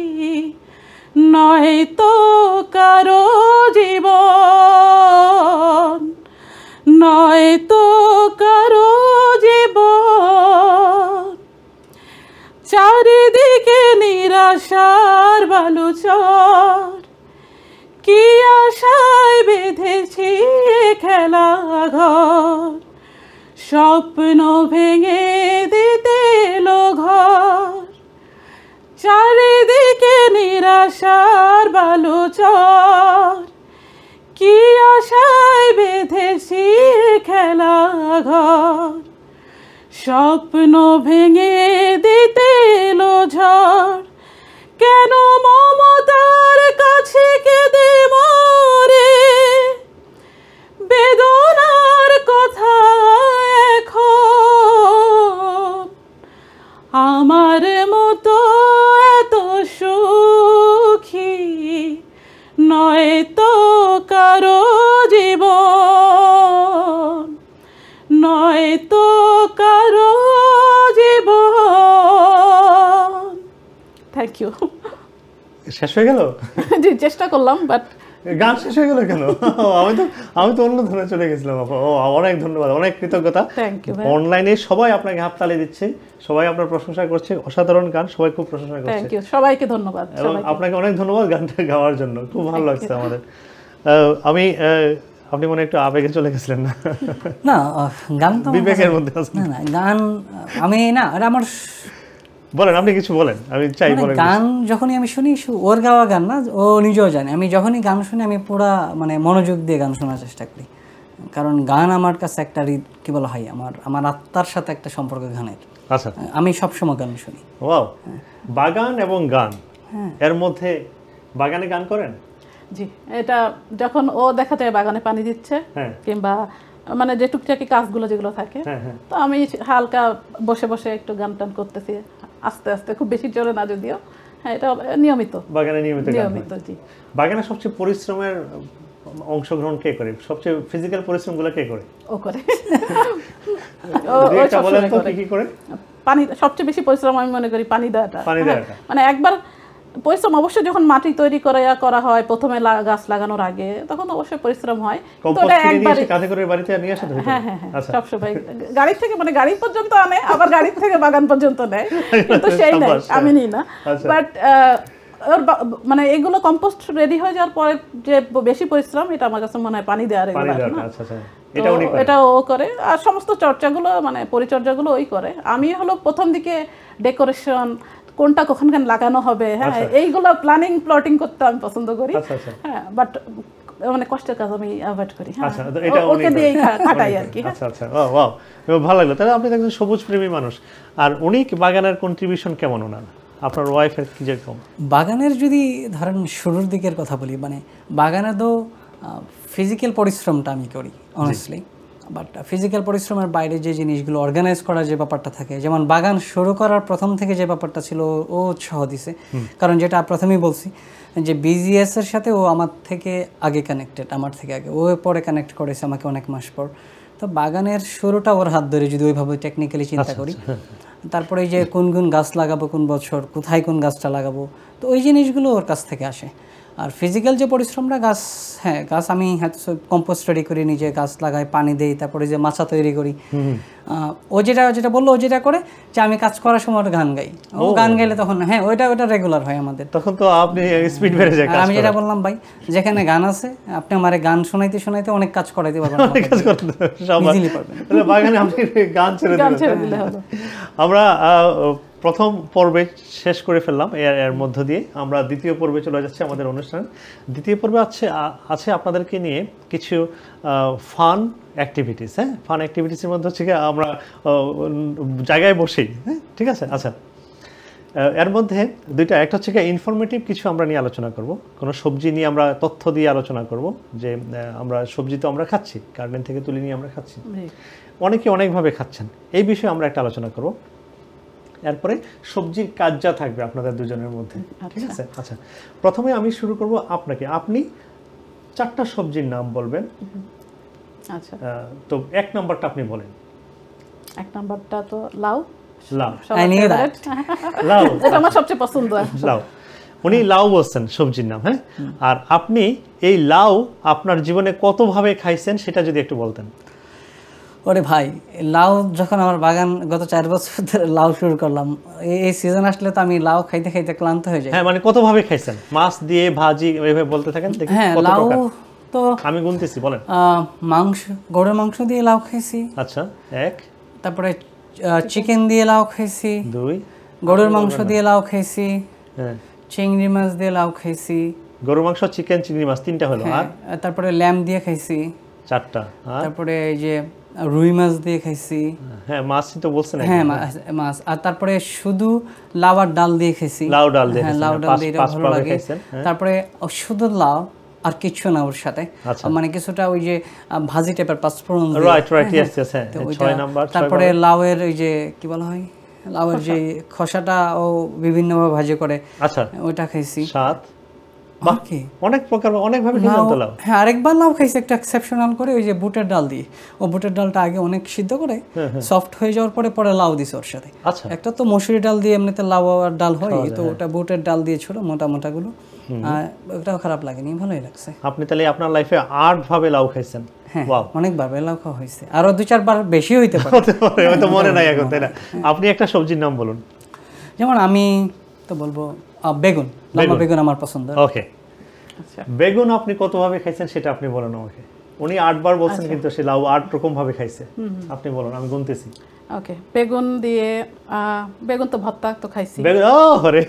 নয় তো কারো জীবন, নয় তো কারো জীবন। চারিদিকে নিরাশার বালুচর, কি আশায় বেঁধেছি খেলা ঘর, স্বপ্ন ভেঙে দিতে এলো ঘর। চারিদিকে নিরাশার বালুচর, কি আশায় বেঁধেছি খেলা ঘর, স্বপ্ন ভেঙে দিতে এলো ঝড়। কেন মমতার কাছে কেঁদে মরে, বেদনার কথা এখন, আমার মতো এত সুখী নয় তো কারো জীবন, নয় তো কারো জীবন। Thank you. শেষ হয়ে গেল? জি, চেষ্টা করলাম, বাট গান শেষ হয়ে গেল কেন? আমি তো অন্য ধরনে চলে গেছিলাম। অনেক ধন্যবাদ, অনেক কৃতজ্ঞতা। Thank you. অনলাইনে সবাই আপনাকে হাততালি দিচ্ছে, সবাই আপনার প্রশংসা করছে, অসাধারণ গান, সবাই খুব প্রশংসা করছে। থ্যাংক ইউ, সবাইকে ধন্যবাদ। এবং আপনাকে অনেক ধন্যবাদ গানটা গাওয়ার জন্য, খুব ভালো লাগছে আমাদের। আমি আপনি মনে একটু আবেগে চলে গেছিলেন না? না, গান তো বিবেকের মধ্যে আছে। না না, গান আমি না, এটা আমার বলেন, আপনি কিছু বলেন, আমি চাই বলেন। গান যখনই আমি শুনি, ওর গাওয়া গান না, ও নিজেও জানে, আমি যখনই গান শুনি আমি পুরা মানে মনোযোগ দিয়ে গান শোনার চেষ্টা করি। কারণ গান আমার কাছে একটা কি বলা হয়, আমার আত্মার সাথে একটা সম্পর্ক গানের। আচ্ছা, আমি সবসময় গান শুনি। ওয়াও, বাগান এবং গান, এর মধ্যে বাগানে গান করেন? জি, এটা যখন ও দেখা যায় বাগানে পানি দিচ্ছে, কিংবা মানে যে টুকটাকি কাজগুলো যেগুলো থাকে, তো আমি হালকা বসে বসে একটু গান টান করতেছি আস্তে আস্তে, খুব বেশি জোরে না যদিও। হ্যাঁ, এটা নিয়মিত বাগানে নিয়মিত। জি। বাগানে সবচেয়ে পরিশ্রমের অংশগ্রহণ কে করে? সবচেয়ে ফিজিক্যাল পরিশ্রমগুলো কে করে? ও করে। বলেন তো কি করে? পানি সবচেয়ে বেশি পরিশ্রম আমি মনে করি পানি দেওয়াটা। মানে একবার পরিশ্রম অবশ্যই যখন মাটি তৈরি করা হয় প্রথমে গাছ লাগানোর আগে, তখন অবশ্যই পরিশ্রম হয়। হ্যাঁ, সবসময় গাড়ি থেকে, মানে গাড়ি পর্যন্ত আনে, আবার গাড়ি থেকে বাগান পর্যন্ত নেয়, কিন্তু সেই নেয়, আমি নিই না। বাট মানে এগুলো কম্পোস্ট রেডি হয়ে যাওয়ার পরে যে বেশি পরিশ্রম, এটা আমার কাছে মনে হয় পানি দেওয়ার। এটা ও করে, আর সমস্ত চর্চাগুলো মানে পরিচর্যাগুলো ওই করে। আমি হলো প্রথম দিকে ডেকোরেশন, কোনটা কখন লাগানো হবে, হ্যাঁ, এইগুলো প্লটিং করতে আমি পছন্দ করি। হ্যাঁ, বাট মানে কষ্টের কাজ আমি অ্যাভয়েড করি। ওকে দিয়েই কাটাই আর কি। ভালো লাগলো। তাহলে আপনি একজন সবুজ প্রেমী মানুষ। আর উনি বাগানের কন্ট্রিবিউশন কেমন ওনার, আপনার ওয়াইফের কি যেরকম? বাগানের যদি ধরেন শুরুর দিকের কথা বলি, মানে বাগানে তো ফিজিক্যাল পরিশ্রমটা আমি করি অনেস্টলি, বাট ফিজিক্যাল পরিশ্রমের বাইরে যে জিনিসগুলো অর্গানাইজ করার যে ব্যাপারটা থাকে, যেমন বাগান শুরু করার প্রথম থেকে যে ব্যাপারটা ছিল ও উৎসাহ দিছে। কারণ যেটা প্রথমেই বলছি যে বিজিএস এর সাথে ও আমার থেকে আগে কানেক্টেড, আমার থেকে আগে, ও পরে কানেক্ট করেছে আমাকে অনেক মাস পর। তো বাগানের শুরুটা ওর হাত ধরে যদি ওইভাবে টেকনিক্যালি চিন্তা করি। তারপরে এই যে কোন কোন গাছ লাগাবো, কোন বছর কোথায় কোন গাছটা লাগাবো, তো ওই জিনিসগুলো ওর কাছ থেকে আসে। আর ফিজিক্যাল যে পরিশ্রমটা, গাছ, হ্যাঁ, গাছ আমি হয়তো কম্পোস্ট রেডি করি, নিজে গাছ লাগাই, পানি দেই, তারপরে যে মাচা তৈরি করি। ও যেটা বললো, ও যেটা করে যে আমি কাজ করার সময় গান গাই, ও গান গাইলে তখন হ্যাঁ ওইটা রেগুলার হয় আমাদের। তখন তো আপনি স্পিড বেড়ে যায়। আমি যেটা বললাম ভাই, যেখানে গান আছে আপনি আমারে গান শোনাইতে শোনাইতে অনেক কাজ করাইতে পারবেন, ইজিলি পারবেন। বাগানে আপনি গান ছেড়ে দিলে হলো। আমরা প্রথম পর্বে শেষ করে ফেললাম, এর মধ্য দিয়ে আমরা দ্বিতীয় পর্বে চলে যাচ্ছি আমাদের অনুষ্ঠান। দ্বিতীয় পর্বে আছে আপনাদেরকে নিয়ে কিছু ফান অ্যাক্টিভিটিস। হ্যাঁ, ফান অ্যাক্টিভিটিসের মধ্যে হচ্ছে আমরা জায়গায় বসেই, হ্যাঁ, ঠিক আছে। আচ্ছা, এর মধ্যে দুইটা, একটা হচ্ছে ইনফরমেটিভ কিছু আমরা নিয়ে আলোচনা করব, কোনো সবজি নিয়ে আমরা তথ্য দিয়ে আলোচনা করব, যে আমরা সবজি তো আমরা খাচ্ছি, গার্ডেন থেকে তুলে নিয়ে আমরা খাচ্ছি, অনেকে অনেকভাবে খাচ্ছেন, এই বিষয়ে আমরা একটা আলোচনা করব। এরপরে সবজির কাজ যা থাকবে আপনাদের দুজনের মধ্যে, ঠিক আছে? আচ্ছা, প্রথমে আমি শুরু করব আপনাকে। আপনি 4টা সবজির নাম বলবেন। আচ্ছা, তো 1 নাম্বারটা আপনি বলেন। 1 নাম্বারটা তো লাউ। লাউ। সবার I knew that. favorite। লাউ, এটা আমার সবচেয়ে পছন্দ। লাউ। উনি লাউ বলছেন সবজির নাম, হ্যাঁ? আর আপনি এই লাউ আপনার জীবনে কতভাবে খাইছেন সেটা যদি একটু বলতেন। ওরে ভাই, লাউ যখন আমার বাগান গত 4 বছর ধরে লাউ শুরু করলাম, এই সিজন আসলে তো আমি লাউ খাইতে খাইতে ক্লান্ত হয়ে যাই। হ্যাঁ, মানে কতভাবে খাইছেন? মাছ দিয়ে, ভাজি, এইভাবে বলতে থাকেন দেখি হ্যাঁ, কত লাউ প্রকার। তো আমি গুনতেছি, বলেন। মাংস, গরুর মাংস দিয়ে লাউ খাইছি, আচ্ছা, 1, তারপরে চিকেন দিয়ে লাউ খাইছি, 2, গরুর মাংস দিয়ে লাউ খাইছি, হ্যাঁ, চিংড়ি মাছ দিয়ে লাউ খাইছি, গরু মাংস, চিকেন, চিংড়ি মাছ, 3টা হলো। আর তারপরে ল্যাম্ব দিয়ে খাইছি, 4টা। আর তারপরে এই যে রুই মাছ দিয়ে খাইছি। হ্যাঁ, মাছ তো বলছেন। হ্যাঁ, মাছ। আর তারপরে শুধু লাউ আর ডাল দিয়ে খাইছি। লাউ ডাল দিয়ে, হ্যাঁ, লাউ ডাল দিয়ে এটা ভালো লাগে। হ্যাঁ। তারপরে শুধু লাউ আর কিছু না ওর সাথে, মানে কিছুটা ওই যে ভাজি টাইপের পাঁচফোড়ন দিয়ে। রাইট, ইয়েস, হ্যাঁ। 6 নাম্বার। তারপরে লাউয়ের ওই যে কি বলা হয়, লাউয়ের যে খোসাটা ও বিভিন্নভাবে ভাজি করে, আচ্ছা, ওইটা খাইছি। 7। বাকি অনেক প্রকার, অনেক ভাবে খেলাম তো লাউ। হ্যাঁ, আরেকবার লাউ খাইছি একটা এক্সেপশনাল করে, ওই যে বুটের ডাল দিয়ে। ও বুটের ডালটা আগে অনেক সিদ্ধ করে সফট হয়ে যাওয়ার পরে পরে লাউ দিছে ওর সাথে। আচ্ছা, একটা তো মসুরি ডাল দিয়ে এমনিতে লাউ আর ডাল হয়, তো ওটা বুটের ডাল দিয়ে ছিল মোটা মোটা গুলো। ওটাও খারাপ লাগেনি, ভালোই লাগছে। আপনি তাহলে আপনার লাইফে 8 ভাবে লাউ খাইছেন। হ্যাঁ, ওয়াও, অনেকবার লাউ খাওয়া হয়েছে, আরো 2-4 বার বেশি হইতে পারে। হতে পারে, হয়তো মনে নাই এখন, তাই না? আপনি একটা সবজির নাম বলুন। যেমন আমি তো বলবো বেগুন, লম্বা বেগুন আমার পছন্দ। ওকে, আচ্ছা, বেগুন আপনি কতভাবে খাইছেন সেটা আপনি বলেন আমাকে। উনি 8 বার বলছেন, কিন্তু সে লাউ 8 রকম ভাবে খাইছে। আপনি বলুন, আমি গুনতেছি। ওকে। বেগুন দিয়ে বেগুন তো ভর্তা তো খাইছি। বেগুন, রে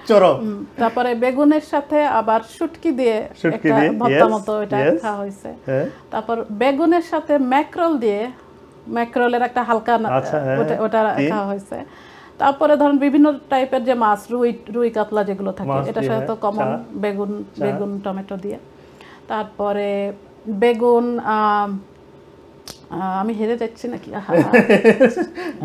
চরম। তারপরে বেগুনের সাথে আবার শুটকি দিয়ে একটা ভর্তা মতো এটা খাওয়া হয়েছে। তারপর বেগুনের সাথে ম্যাক্রল দিয়ে, ম্যাক্রলের একটা হালকা ওটা খাওয়া হয়েছে। তারপরে ধরুন বিভিন্ন টাইপের যে মাছ, রুই কাতলা যেগুলো থাকে, এটার সাথে তো কমন বেগুন টমেটো দিয়ে। তারপরে বেগুন, আমি হেরে যাচ্ছি নাকি?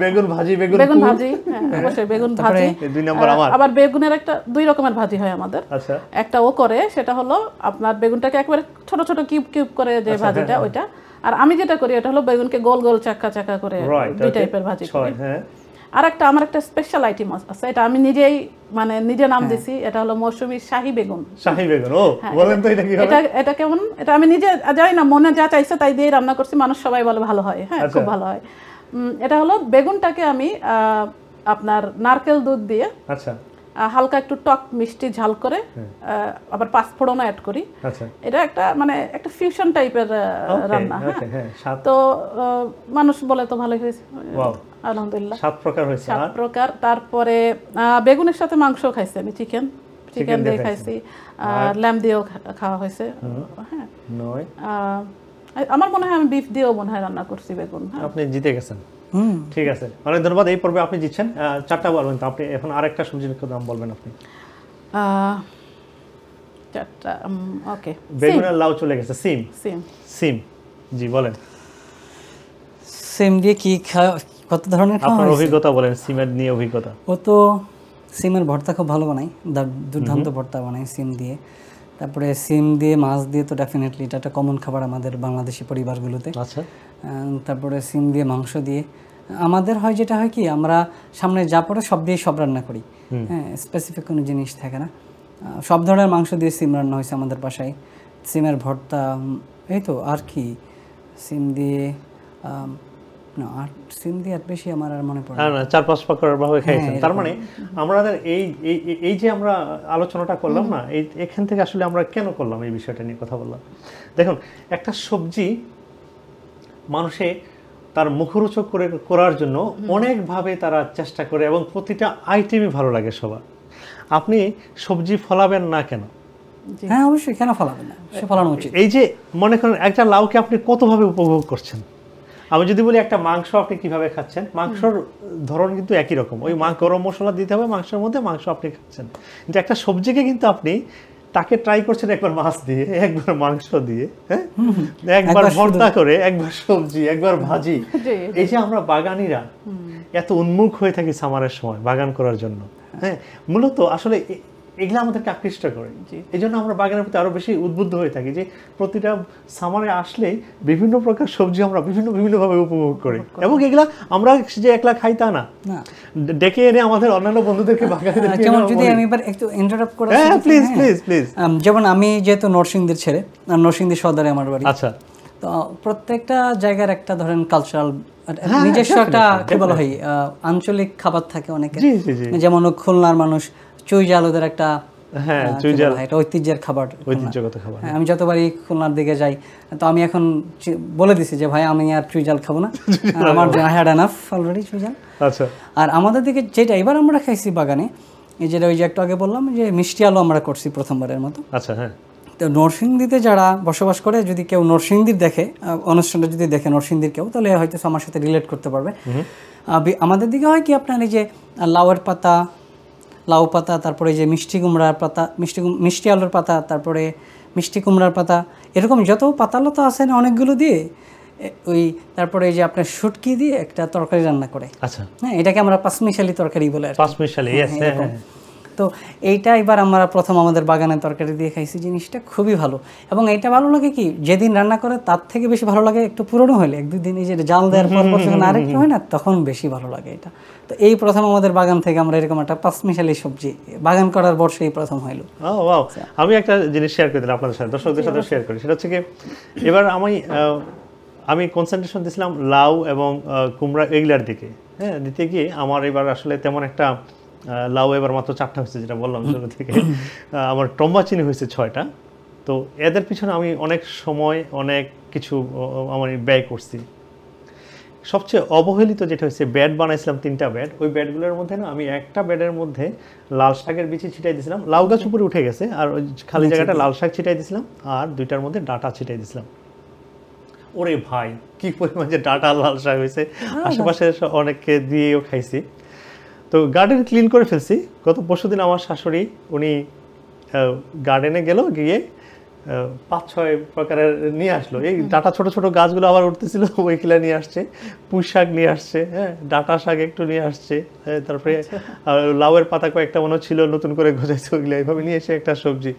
বেগুন ভাজি, বেগুন ভাজি, হ্যাঁ অবশ্যই বেগুন ভাজি। 2 নাম্বার আমার। আবার বেগুনের একটা 2 রকমের ভাজি হয় আমাদের। আচ্ছা, একটা ও করে, সেটা হলো আপনার বেগুনটাকে একবারে ছোট ছোট কিউব কিউব করে যে ভাজিটা, ওইটা। আর আমি যেটা করি ওটা হলো বেগুনকে গোল গোল চাকা চাকা করে 2 টাইপের ভাজি করি। আর একটা আমার একটা স্পেশাল আইটেম আছে, এটা আমি নিজেই মানে নিজে নাম দিছি, এটা হলো মৌসুমী শাহী বেগুন। শাহী বেগুন, ও বলেন তো এটা কি হবে? এটা কেমন, এটা আমি নিজে জানি না, মনে যা চাইছে তাই দিয়ে রান্না করছি, মানুষ সবাই বলে ভালো হয়। হ্যাঁ, খুব ভালো হয়। এটা হলো বেগুনটাকে আমি আপনার নারকেল দুধ দিয়ে, আচ্ছা, হালকা একটু টক মিষ্টি ঝাল করে, আবার পাঁচফোড়নও অ্যাড করি। আচ্ছা, এটা একটা মানে একটা ফিউশন টাইপের রান্না। হ্যাঁ, তো মানুষ বলে তো ভালোই হয়েছে, আলহামদুলিল্লাহ। 7 প্রকার হয়েছে। 7 প্রকার। তারপরে বেগুনের সাথে মাংস খাইছি আমি, চিকেন দিয়ে খাইছি, ল্যাম্ব দিয়েও খাওয়া হয়েছে। হ্যাঁ, 9। আমার মনে হয় আমি বিফ দিয়েও মনে হয় রান্না করছি বেগুন। আপনি জিতে গেছেন। ঠিক আছে, অনেক ধন্যবাদ। এই পর্বে আপনি জিতছেন। 4টা বলবেন তো আপনি। এখন আরেকটা সবজির নাম বলবেন আপনি। 4টা, ওকে। বেগুন আর লাউ চলে গেছে। সিম, জি বলেন। সিম দিয়ে কি কত ধরনের খাওয়া আপনার হয়েছে? অভিজ্ঞতা বলেন, সিমের নিয়ে অভিজ্ঞতা। ও তো সিমের ভর্তা খুব ভালো বানাই, দুর্দান্ত ভর্তা বানাই সিম দিয়ে। তারপরে সিম দিয়ে মাছ দিয়ে তো ডেফিনেটলি এটা একটা কমন খাবার আমাদের বাংলাদেশি পরিবারগুলোতে। আচ্ছা, তারপরে সিম দিয়ে মাংস দিয়ে আমাদের হয়, যেটা হয় কি আমরা সামনে যা পড়ে সব দিয়ে সব রান্না করি। হ্যাঁ, স্পেসিফিক কোনো জিনিস থাকে না। সব ধরনের মাংস দিয়ে সিম রান্না হয়েছে আমাদের বাসায়। সিমের ভর্তা, এই তো। আর কি সিম দিয়ে না, আর সিম দিয়ে আর বেশি আমার আর মনে পড়ে না। 4-5 প্রকার ভাবে খাইছেন। তার মানে আমাদের এই যে আমরা আলোচনাটা করলাম না, এখান থেকে আসলে আমরা কেন করলাম এই বিষয়টা নিয়ে কথা বললাম। দেখুন, একটা সবজি মানুষে তার মুখরোচক করার জন্য অনেকভাবে তারা চেষ্টা করে, এবং প্রতিটা আইটেমই ভালো লাগে সবার। আপনি সবজি ফলাবেন না কেন? হ্যাঁ, অবশ্যই, কেন ফলাবেন না, সে ফলানো উচিত। এই যে মনে করেন একটা লাউকে আপনি কতভাবে উপভোগ করছেন। আমি যদি বলি একটা মাংস আপনি কিভাবে খাচ্ছেন, মাংসর ধরন কিন্তু একই রকম। ওই গরম মশলা দিতে হবে মাংসের মধ্যে, মাংস আপনি খাচ্ছেন। কিন্তু একটা সবজিকে কিন্তু আপনি তাকে ট্রাই করছেন একবার মাছ দিয়ে, একবার মাংস দিয়ে, হ্যাঁ, একবার ভর্তা করে, একবার সবজি, একবার ভাজি। এই যে আমরা বাগানিরা এত উন্মুখ হয়ে থাকি সামারের সময় বাগান করার জন্য। হ্যাঁ, মূলত আসলে এগুলো আমাদেরকে আকৃষ্ট করে, এই জন্য আমরা বাগানের প্রতি আরো বেশি উদ্বুদ্ধ হয়ে থাকি যে প্রতিটা সামারে আসলে বিভিন্ন প্রকার সবজি আমরা বিভিন্নভাবে উপভোগ করি, এবং এগুলা আমরা যে একলা খাই তা না, ডেকে এনে আমাদের অন্যান্য বন্ধুদেরকে বাগানে যেমন যদি আমি এবার একটু ইন্টারাপ্ট করি, প্লিজ প্লিজ প্লিজ। যেমন আমি যেহেতু নরসিংদীর ছেলে, আর নরসিংদী সদরে আমার বাড়ি, আচ্ছা, তো প্রত্যেকটা জায়গার একটা ধরেন কালচারাল নিজস্ব একটা কি বলা হয় আঞ্চলিক খাবার থাকে অনেকের। যেমন খুলনার মানুষ চুই জাল ওদের একটা এটা ঐতিহ্যের খাবার, ঐতিহ্যগত খাবার। আমি যতবারই খুলনার দিকে যাই তো আমি এখন বলে দিছি যে ভাই আমি আর চুই জাল খাবো না, আমার হ্যাড এনাফ অলরেডি চুই জাল। আচ্ছা, আর আমাদের দিকে যেটা এবার আমরা খাইছি বাগানে, এই যেটা ওই যে একটু আগে বললাম যে মিষ্টি আলু আমরা করছি প্রথমবারের মতো। আচ্ছা, হ্যাঁ। তো নরসিংদীতে যারা বসবাস করে, যদি কেউ নরসিংদীর দেখে অনুষ্ঠানটা যদি দেখে নরসিংদীর কেউ, তাহলে হয়তো আমার সাথে রিলেট করতে পারবে। আমাদের দিকে হয় কি আপনার এই যে লাউয়ের পাতা, লাউ পাতা, তারপরে যে মিষ্টি কুমড়ার পাতা, মিষ্টি আলুর পাতা, তারপরে মিষ্টি কুমড়ার পাতা, এরকম যত পাতালতা আছে না অনেকগুলো দিয়ে ওই তারপরে এই যে আপনার শুটকি দিয়ে একটা তরকারি রান্না করে। আচ্ছা, হ্যাঁ, এটাকে আমরা পাঁচমিশালি তরকারি বলে। পাঁচমিশালি, তো এইটা এবার আমরা প্রথম আমাদের বাগানের তরকারি দিয়ে খাইছি, জিনিসটা খুবই ভালো। এবং এইটা ভালো লাগে কি, যেদিন রান্না করে তার থেকে বেশি ভালো লাগে একটু পুরনো হলে, এক দুই দিন এই যে জাল দেওয়ার পর যখন আরেকটু হয় না, তখন বেশি ভালো লাগে এটা। তো এই প্রথম আমাদের বাগান থেকে আমরা এরকম একটা পাঁচমিশালি সবজি বাগান করার বর্ষে এই প্রথম হইলো। আমি একটা জিনিস শেয়ার করে দিলাম আপনাদের সাথে, দর্শকদের সাথে শেয়ার করি। সেটা হচ্ছে কি, এবার আমি কনসেন্ট্রেশন দিয়েছিলাম লাউ এবং কুমড়া এগুলার দিকে। হ্যাঁ, দিতে গিয়ে আমার এবার আসলে তেমন একটা লাউ এবার মাত্র 4টা হয়েছে, যেটা বললাম শুরু থেকে। আমার টম্বা চিনি হয়েছে 6টা। তো এদের পিছনে আমি অনেক সময় অনেক কিছু আমার ব্যয় করছি। সবচেয়ে অবহেলিত যেটা হচ্ছে, ব্যাড বানাইছিলাম 3টা ব্যাড। ওই ব্যাডগুলোর মধ্যে না আমি একটা ব্যাডের মধ্যে লাল শাকের বিচি ছিটাই দিয়েছিলাম, লাউ গাছ উপরে উঠে গেছে, আর ওই খালি জায়গাটা লাল শাক ছিটাই দিয়েছিলাম, আর 2টার মধ্যে ডাটা ছিটাই দিয়েছিলাম। ওরে ভাই, কি পরিমাণ যে ডাটা লাল শাক হয়েছে, আশেপাশে অনেককে দিয়েও খাইছি। তো গার্ডেন ক্লিন করে ফেলছি। গত পরশুদিন আমার শাশুড়ি উনি গার্ডেনে গেল, গিয়ে 5-6 প্রকারের নিয়ে আসলো। এই ডাটা ছোট ছোট গাছগুলো আবার উঠতেছিল, ওইগুলা নিয়ে আসছে। পুঁই শাক নিয়ে আসছে, হ্যাঁ, ডাটা শাক একটু নিয়ে আসছে, তারপরে লাউয়ের পাতা কয়েকটা মনে ছিল নতুন করে গজাইছে, ওইগুলো এইভাবে নিয়ে এসে একটা সবজি।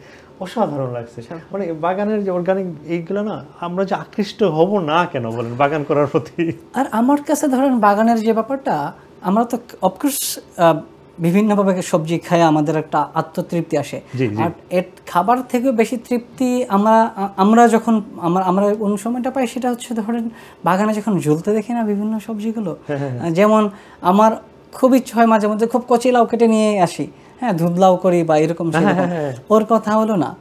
অসাধারণ লাগছে। মানে বাগানের যে অর্গানিক এইগুলো না, আমরা যে আকৃষ্ট হব না কেন বলেন বাগান করার প্রতি? আর আমার কাছে ধরেন বাগানের যে ব্যাপারটা, আমরা তো অফকোর্স বিভিন্নভাবে সবজি খাই, আমাদের একটা আত্মতৃপ্তি আসে। আর এর খাবার থেকে বেশি তৃপ্তি আমরা যখন আমরা কোন সময়টা পাই, সেটা হচ্ছে ধরেন বাগানে যখন ঝুলতে দেখি না বিভিন্ন সবজিগুলো। যেমন আমার খুব ইচ্ছা হয় মাঝে মধ্যে খুব কচি লাউ কেটে নিয়ে আসি, হ্যাঁ, ধুবলাউ করি বা এরকম। ওর কথা হলো না,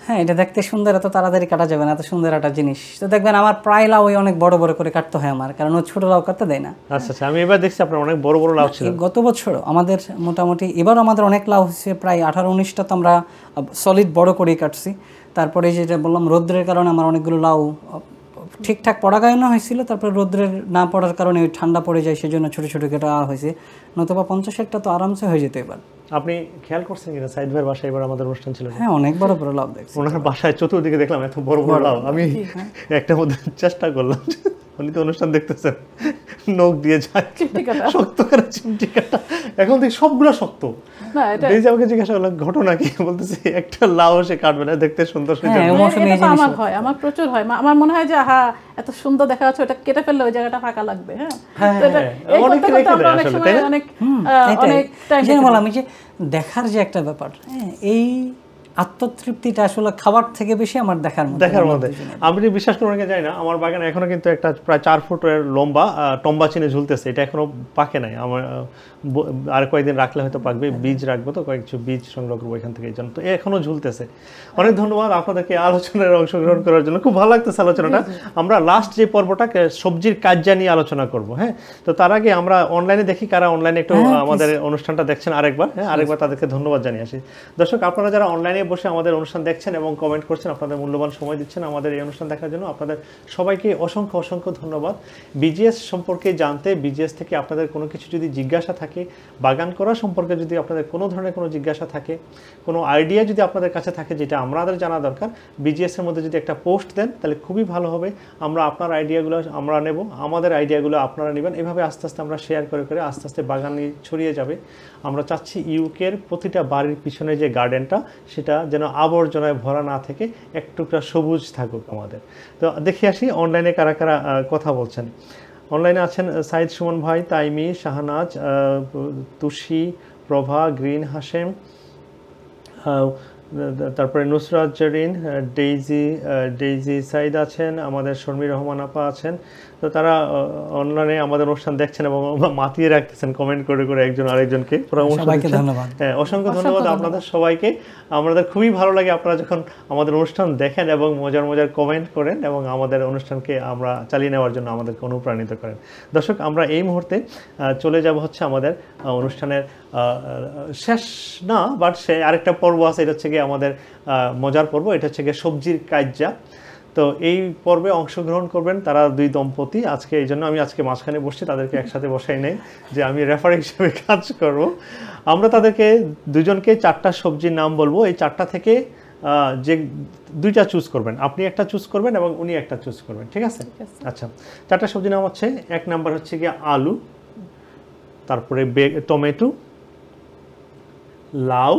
হ্যাঁ, এটা দেখতে সুন্দর, এত তাড়াতাড়ি কাটা যাবে না, এত সুন্দর একটা জিনিস। তো দেখবেন আমার প্রায় লাউ অনেক বড় বড় করে কাটতে হয় আমার, কারণ ও ছোট লাউ কাটতে দেয় না। আচ্ছা, আমি এবার দেখছি আপনার অনেক বড় বড় লাউ ছিল। গত বছর আমাদের মোটামুটি, এবার আমাদের অনেক লাউ হয়েছে, প্রায় 18-19টা তো আমরা সলিড বড় করেই কাটছি। তারপরে যেটা বললাম, রৌদ্রের কারণে আমার অনেকগুলো লাউ ঠিকঠাক পরাগায়নও হয়েছিল, তারপরে রৌদ্রের না পড়ার কারণে ঠান্ডা পড়ে যায়, সেজন্য ছোটো ছোটো কেটে হয়েছে। নতুবা 50-60টা তো আরামসে হয়ে যেত এবার। আপনি খেয়াল করছেন কিনা, সাইদ ভাইয়ের বাসায় এবার আমাদের অনুষ্ঠান ছিল? হ্যাঁ, অনেক বড় বড় লাউ দেখছি ওনার বাসায়। চতুর্দিকে দেখলাম এত বড় বড় লাউ। আমি একটা মধ্যে চেষ্টা করলাম, উনি তো অনুষ্ঠান দেখতেছেন, নখ দিয়ে যায় শক্ত করে চিমটি কাটা। এখন দেখি সবগুলো শক্ত। আমাকে জিজ্ঞাসা করলাম ঘটনা কি, বলতেছে একটা লাউ সে কাটবে না, দেখতে সুন্দর। আমার হয়, আমার প্রচুর হয়। আমার মনে হয় যে হ্যাঁ, এত সুন্দর দেখা যাচ্ছে, ওটা কেটে ফেললে ওই জায়গাটা ফাঁকা লাগবে। আমি যে দেখার যে একটা ব্যাপার, এই আত্মতৃপ্তিটা আসলে খাবার থেকে বেশি আমার দেখার মধ্যে। আমি বিশ্বাস করবেন যাই না, আমার বাগানে এখনো কিন্তু একটা প্রায় 4 ফুটের লম্বা টম্বা চিনে ঝুলতেছে। এটা এখনো পাকে নাই। আমার আর কয়েকদিন রাখলে হয়তো পাকবে। বীজ রাখবো তো, কয়েকটু বীজ সংগ্রহ করবো এখান থেকে, তো এখনো ঝুলতেছে। অনেক ধন্যবাদ আপনাদেরকে আলোচনায় অংশগ্রহণ করার জন্য। খুব ভালো লাগতেছে আলোচনাটা। আমরা লাস্ট যে পর্বটা সবজির কাজ নিয়ে আলোচনা করবো। হ্যাঁ, তো তার আগে আমরা অনলাইনে দেখি কারা অনলাইনে একটু আমাদের অনুষ্ঠানটা দেখছেন আরেকবার। হ্যাঁ, আরেকবার তাদেরকে ধন্যবাদ জানিয়ে আসি। দর্শক, আপনারা যারা অনলাইনে বসে আমাদের অনুষ্ঠান দেখছেন এবং কমেন্ট করছেন, আপনাদের মূল্যবান সময় দিচ্ছেন আমাদের এই অনুষ্ঠান দেখার জন্য। আপনাদের সবাইকে অসংখ্য অসংখ্য ধন্যবাদ। বিজিএস সম্পর্কে জানতে, বিজিএস থেকে আপনাদের কোনো কিছু যদি জিজ্ঞাসা থাকে, বাগান করা সম্পর্কে যদি আপনাদের কোনো ধরনের কোনো জিজ্ঞাসা থাকে, কোনো আইডিয়া যদি আপনাদের কাছে থাকে যেটা আমাদের জানা দরকার, বিজিএসের মধ্যে যদি একটা পোস্ট দেন তাহলে খুবই ভালো হবে। আমরা আপনার আইডিয়াগুলো আমরা নেব, আমাদের আইডিয়াগুলো আপনারা নেবেন। এভাবে আস্তে আস্তে আমরা শেয়ার করে করে আস্তে আস্তে বাগানে ছড়িয়ে যাবে। আমরা চাচ্ছি ইউকের প্রতিটা বাড়ির পিছনে যে গার্ডেনটা সেটা যেন আবর্জনায় ভরা না থেকে এক টুকরা সবুজ থাকুক আমাদের। তো দেখে আসি অনলাইনে কারা কারা কথা বলছেন। অনলাইনে আছেন সাইদ সুমন ভাই, তাইমি, শাহনাজ, তুষি, প্রভা, গ্রিন, হাশেম, তারপরে নুসরাত জরিন, ডেইজি সাইদ আছেন, আমাদের শর্মী রহমান আপা আছেন। তো তারা অনলাইনে আমাদের অনুষ্ঠান দেখছেন এবং মাতিয়ে রাখতেছেন কমেন্ট করে করে একজন আরেকজনকে পরামর্শ দিচ্ছেন। হ্যাঁ, অসংখ্য ধন্যবাদ আপনাদের সবাইকে। আমাদের খুবই ভালো লাগে আপনারা যখন আমাদের অনুষ্ঠান দেখেন এবং মজার মজার কমেন্ট করেন এবং আমাদের অনুষ্ঠানকে আমরা চালিয়ে নেওয়ার জন্য আমাদেরকে অনুপ্রাণিত করেন। দর্শক, আমরা এই মুহূর্তে চলে যাব হচ্ছে আমাদের অনুষ্ঠানের শেষ না, বাট সে আরেকটা পর্ব আছে, এটা হচ্ছে গিয়ে আমাদের মজার পর্ব, এটা হচ্ছে গিয়ে সবজির কাজ্জা। তো এই পর্বে অংশগ্রহণ করবেন তারা দুই দম্পতি। আজকে এই জন্য আমি আজকে মাঝখানে বসছি, তাদেরকে একসাথে বসাই নেই যে আমি রেফারি হিসেবে কাজ করব। আমরা তাদেরকে দুজনকে 4টা সবজির নাম বলবো, এই 4টা থেকে যে 2টা চুজ করবেন, আপনি একটা চুজ করবেন এবং উনি একটা চুজ করবেন, ঠিক আছে? আচ্ছা, 4টা সবজির নাম হচ্ছে, 1 নাম্বার হচ্ছে গিয়ে আলু, তারপরে টমেটো, লাউ,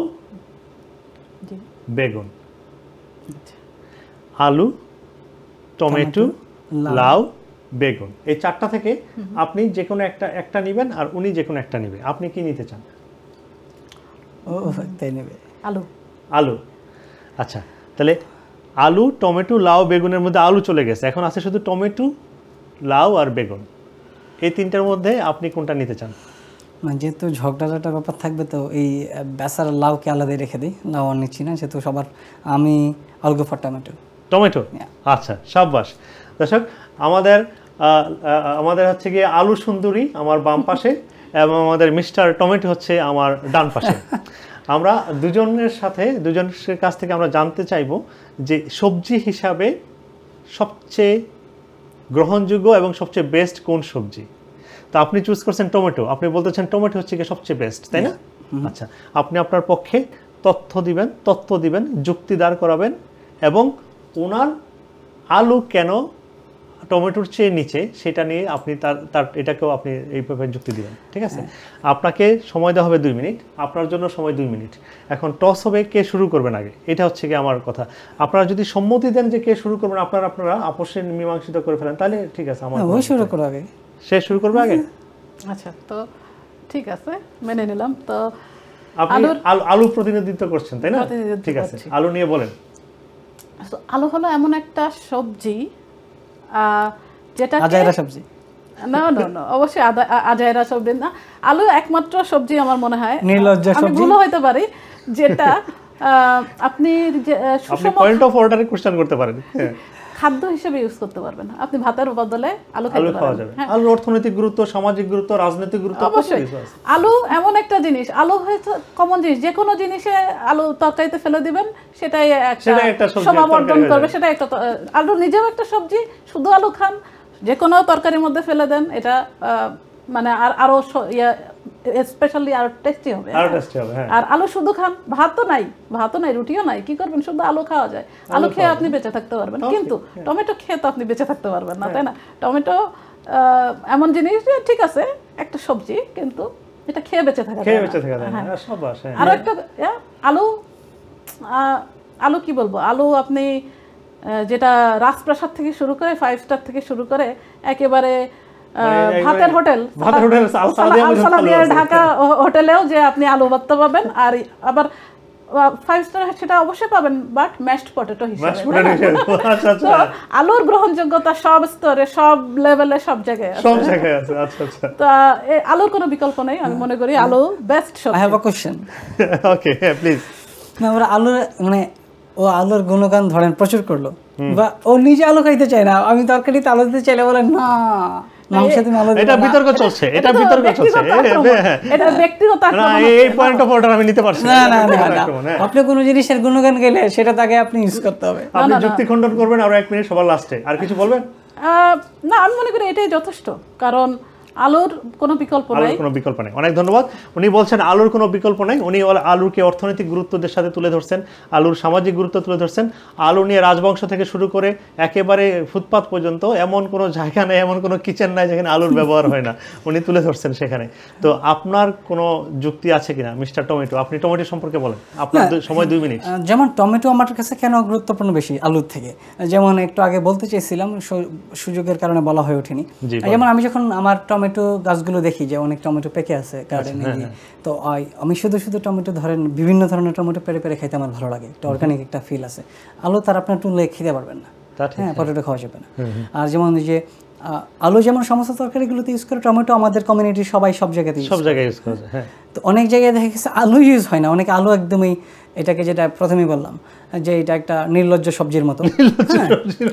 বেগুন। আলু, টমেটো, লাউ, বেগুন, এই 4টা থেকে আপনি যে কোনো একটা নেবেন আর উনি যে কোনো একটা নেবে। আপনি কি নিতে চান? আলু। আলু, আচ্ছা, তাহলে আলু, টমেটো, লাউ, বেগুনের মধ্যে আলু চলে গেছে, এখন আছে শুধু টমেটো, লাউ আর বেগুন। এই 3টার মধ্যে আপনি কোনটা নিতে চান? যেহেতু ঝগড়াটা ব্যাপার থাকবে, তো এই বেচারা লাউকে আলাদাই রেখে দিই, লাউ আর নিচ্ছি না, যেহেতু সবার। আমি আল গো ফর টমেটো। টমেটো, আচ্ছা, সাব্বাস। দর্শক, আমাদের হচ্ছে গিয়ে আলু সুন্দরী আমার বাম পাশে এবং আমাদের মিস্টার টমেটো হচ্ছে আমার ডান পাশে। আমরা দুজনের কাছ থেকে আমরা জানতে চাইব যে সবজি হিসাবে সবচেয়ে গ্রহণযোগ্য এবং সবচেয়ে বেস্ট কোন সবজি। তো আপনি চুজ করছেন টমেটো, আপনি বলতেছেন টমেটো হচ্ছে গিয়ে সবচেয়ে বেস্ট, তাই না? আচ্ছা, আপনি আপনার পক্ষে তথ্য দিবেন, যুক্তি দাঁড় করাবেন এবং ওনার আলু কেন টমেটোর চেয়ে নিচে সেটা নিয়ে আপনি তার এটাকেও আপনি এইভাবে যুক্তি দিবেন, ঠিক আছে? আপনাকে সময় দেওয়া হবে 2 মিনিট, আপনার জন্য সময় 2 মিনিট। এখন টস হবে, কে শুরু করবেন আগে, এটা হচ্ছে কি আমার কথা। আপনারা যদি সম্মতি দেন যে কে শুরু করবেন, আপনারা আপোষে মীমাংসিত করে ফেলেন, তাহলে ঠিক আছে। আমার শুরু করো আগে, সে শুরু করবে আগে। আচ্ছা, তো ঠিক আছে, মেনে নিলাম। তো আপনি আলু প্রতিনিধিত্ব করছেন, তাই না? ঠিক আছে, আলু নিয়ে বলেন। আলু হলো এমন একটা সবজি যেটা আজাইরা সবজি না, অবশ্যই আজাইরা সবজি না। আলু একমাত্র সবজি আমার মনে হয়, নির্লজ্জা সবজি, আমি ভুল হইতে পারি, যেটা আপনি পয়েন্ট অফ অর্ডারে কোশ্চেন করতে পারেন, খাদ্য হিসেবে ইউজ করতে পারবেন। আপনি ভাতের বদলে আলু খাওয়া যাবে। আলুর অর্থনৈতিক গুরুত্ব, সামাজিক গুরুত্ব, রাজনৈতিক গুরুত্ব অবশ্যই। আলু এমন একটা জিনিস, আলু হয়তো কমন জিনিস, যে কোনো জিনিসে আলু তরকারিতে ফেলে দিবেন সেটাই একটা সমাবর্তন করবে, সেটা একটা। আলু নিজেও একটা সবজি, শুধু আলু খান, যে কোনো তরকারির মধ্যে ফেলে দেন, এটা মানে আরো স্পেশালি আরো টেস্টি হবে। আর আলু শুধু খান, ভাতও নাই, রুটিও নাই, কি করবেন? শুধু আলু খাওয়া যায়, আলু খেয়ে আপনি বেঁচে থাকতে পারবেন। কিন্তু টমেটো খেয়ে তো আপনি বেঁচে থাকতে পারবেন না, তাই না? টমেটো এমন জিনিস যে ঠিক আছে একটা সবজি, কিন্তু এটা খেয়ে বেঁচে থাকা যায়। আরো একটা আলু কি বলবো, আলু আপনি যেটা রাজপ্রাসাদ থেকে শুরু করে 5 স্টার থেকে শুরু করে একেবারে ভাতের হোটেল ঢাকা হোটেলেও যে আপনি আলু ভর্তা পাবেন, আর আবার 5 স্টার সেটা অবশ্যই পাবেন, বাট ম্যাশড পটেটো হিসেবে। আলুর গ্রহণযোগ্যতা সব স্তরে, সব লেভেলে, সব জায়গায় আছে। তো আলুর কোনো বিকল্প নেই, আমি মনে করি আলু বেস্ট সবজি। I have a question. Okay, please. না, আমরা আলুর মানে ও আলুর গুণগান ধরেন প্রচুর করলো, বা ও নিজে আলু খাইতে চায় না, আমি তরকারিতে আলু দিতে চাইলে বলে না, মাংসে তুমি আলু দিবা এটা না। বিতর্ক চলছে, এটা তো বিতর্ক চলছে। ব্যক্তিগত আক্রমণ। এটা ব্যক্তিগত না, আক্রমণ এই হচ্ছে। পয়েন্ট অফ অর্ডার আমি নিতে পারছি না না না ব্যক্তিগত না। আক্রমণ, হ্যাঁ। আপনি কোনো জিনিসের গুণগান গেলে সেটা তাকে আপনি ইউজ করতে হবে। আপনি যুক্তি খণ্ডন করবেন আরো 1 মিনিট সবার লাস্টে, আর কিছু বলবেন? না, আমি মনে করি এটাই যথেষ্ট, কারণ আলুর কোনো বিকল্প নাই। আলুর কোনো বিকল্প নেই। অনেক ধন্যবাদ। উনি বলছেন আলুর কোনো বিকল্প নাই। উনি আলুরকে অর্থনৈতিক গুরুত্বের সাথে তুলে ধরছেন, আলুর সামাজিক গুরুত্ব তুলে ধরছেন। আলু নিয়ে রাজবংশ থেকে শুরু করে একেবারে ফুটপাত পর্যন্ত এমন কোনো জায়গা নেই, এমন কোনো কিচেন নাই যেখানে আলুর ব্যবহার হয় না, উনি তুলে ধরছেন সেখানে। তো আপনার কোনো যুক্তি আছে কিনা মিস্টার টমেটো? আপনি টমেটো সম্পর্কে বলেন, আপনার সময় 2 মিনিট। যেমন টমেটো আমার কাছে কেন গুরুত্বপূর্ণ বেশি আলুর থেকে, যেমন একটু আগে বলতে চেয়েছিলাম, সুযোগের কারণে বলা হয়ে ওঠেনি। জি, যেমন আমি যখন আমার টমেটো গাছগুলো দেখি যে অনেক টমেটো পেকে আছে গার্ডেনে গিয়ে, তো আমি শুধু শুধু টমেটো ধরেন বিভিন্ন ধরনের টমেটো পেরে পেরে খাইতে আমার ভালো লাগে, একটা অর্গানিক একটা ফিল আছে। আলু তার আপনার টুলে খেতে পারবেন না, হ্যাঁ, পটেটো খাওয়া যাবে না। আর যেমন যে আলু যেমন সমস্ত তরকারিগুলোতে ইউজ করে, টমেটো আমাদের কমিউনিটির সবাই সব জায়গাতে সব জায়গায় ইউজ করা যায়, হ্যাঁ। তো অনেক জায়গায় দেখা গেছে আলু ইউজ হয় না, অনেকে আলু একদমই এটাকে, যেটা প্রথমেই বললাম যে এটা একটা নির্লজ্জ সবজির মতো, হ্যাঁ,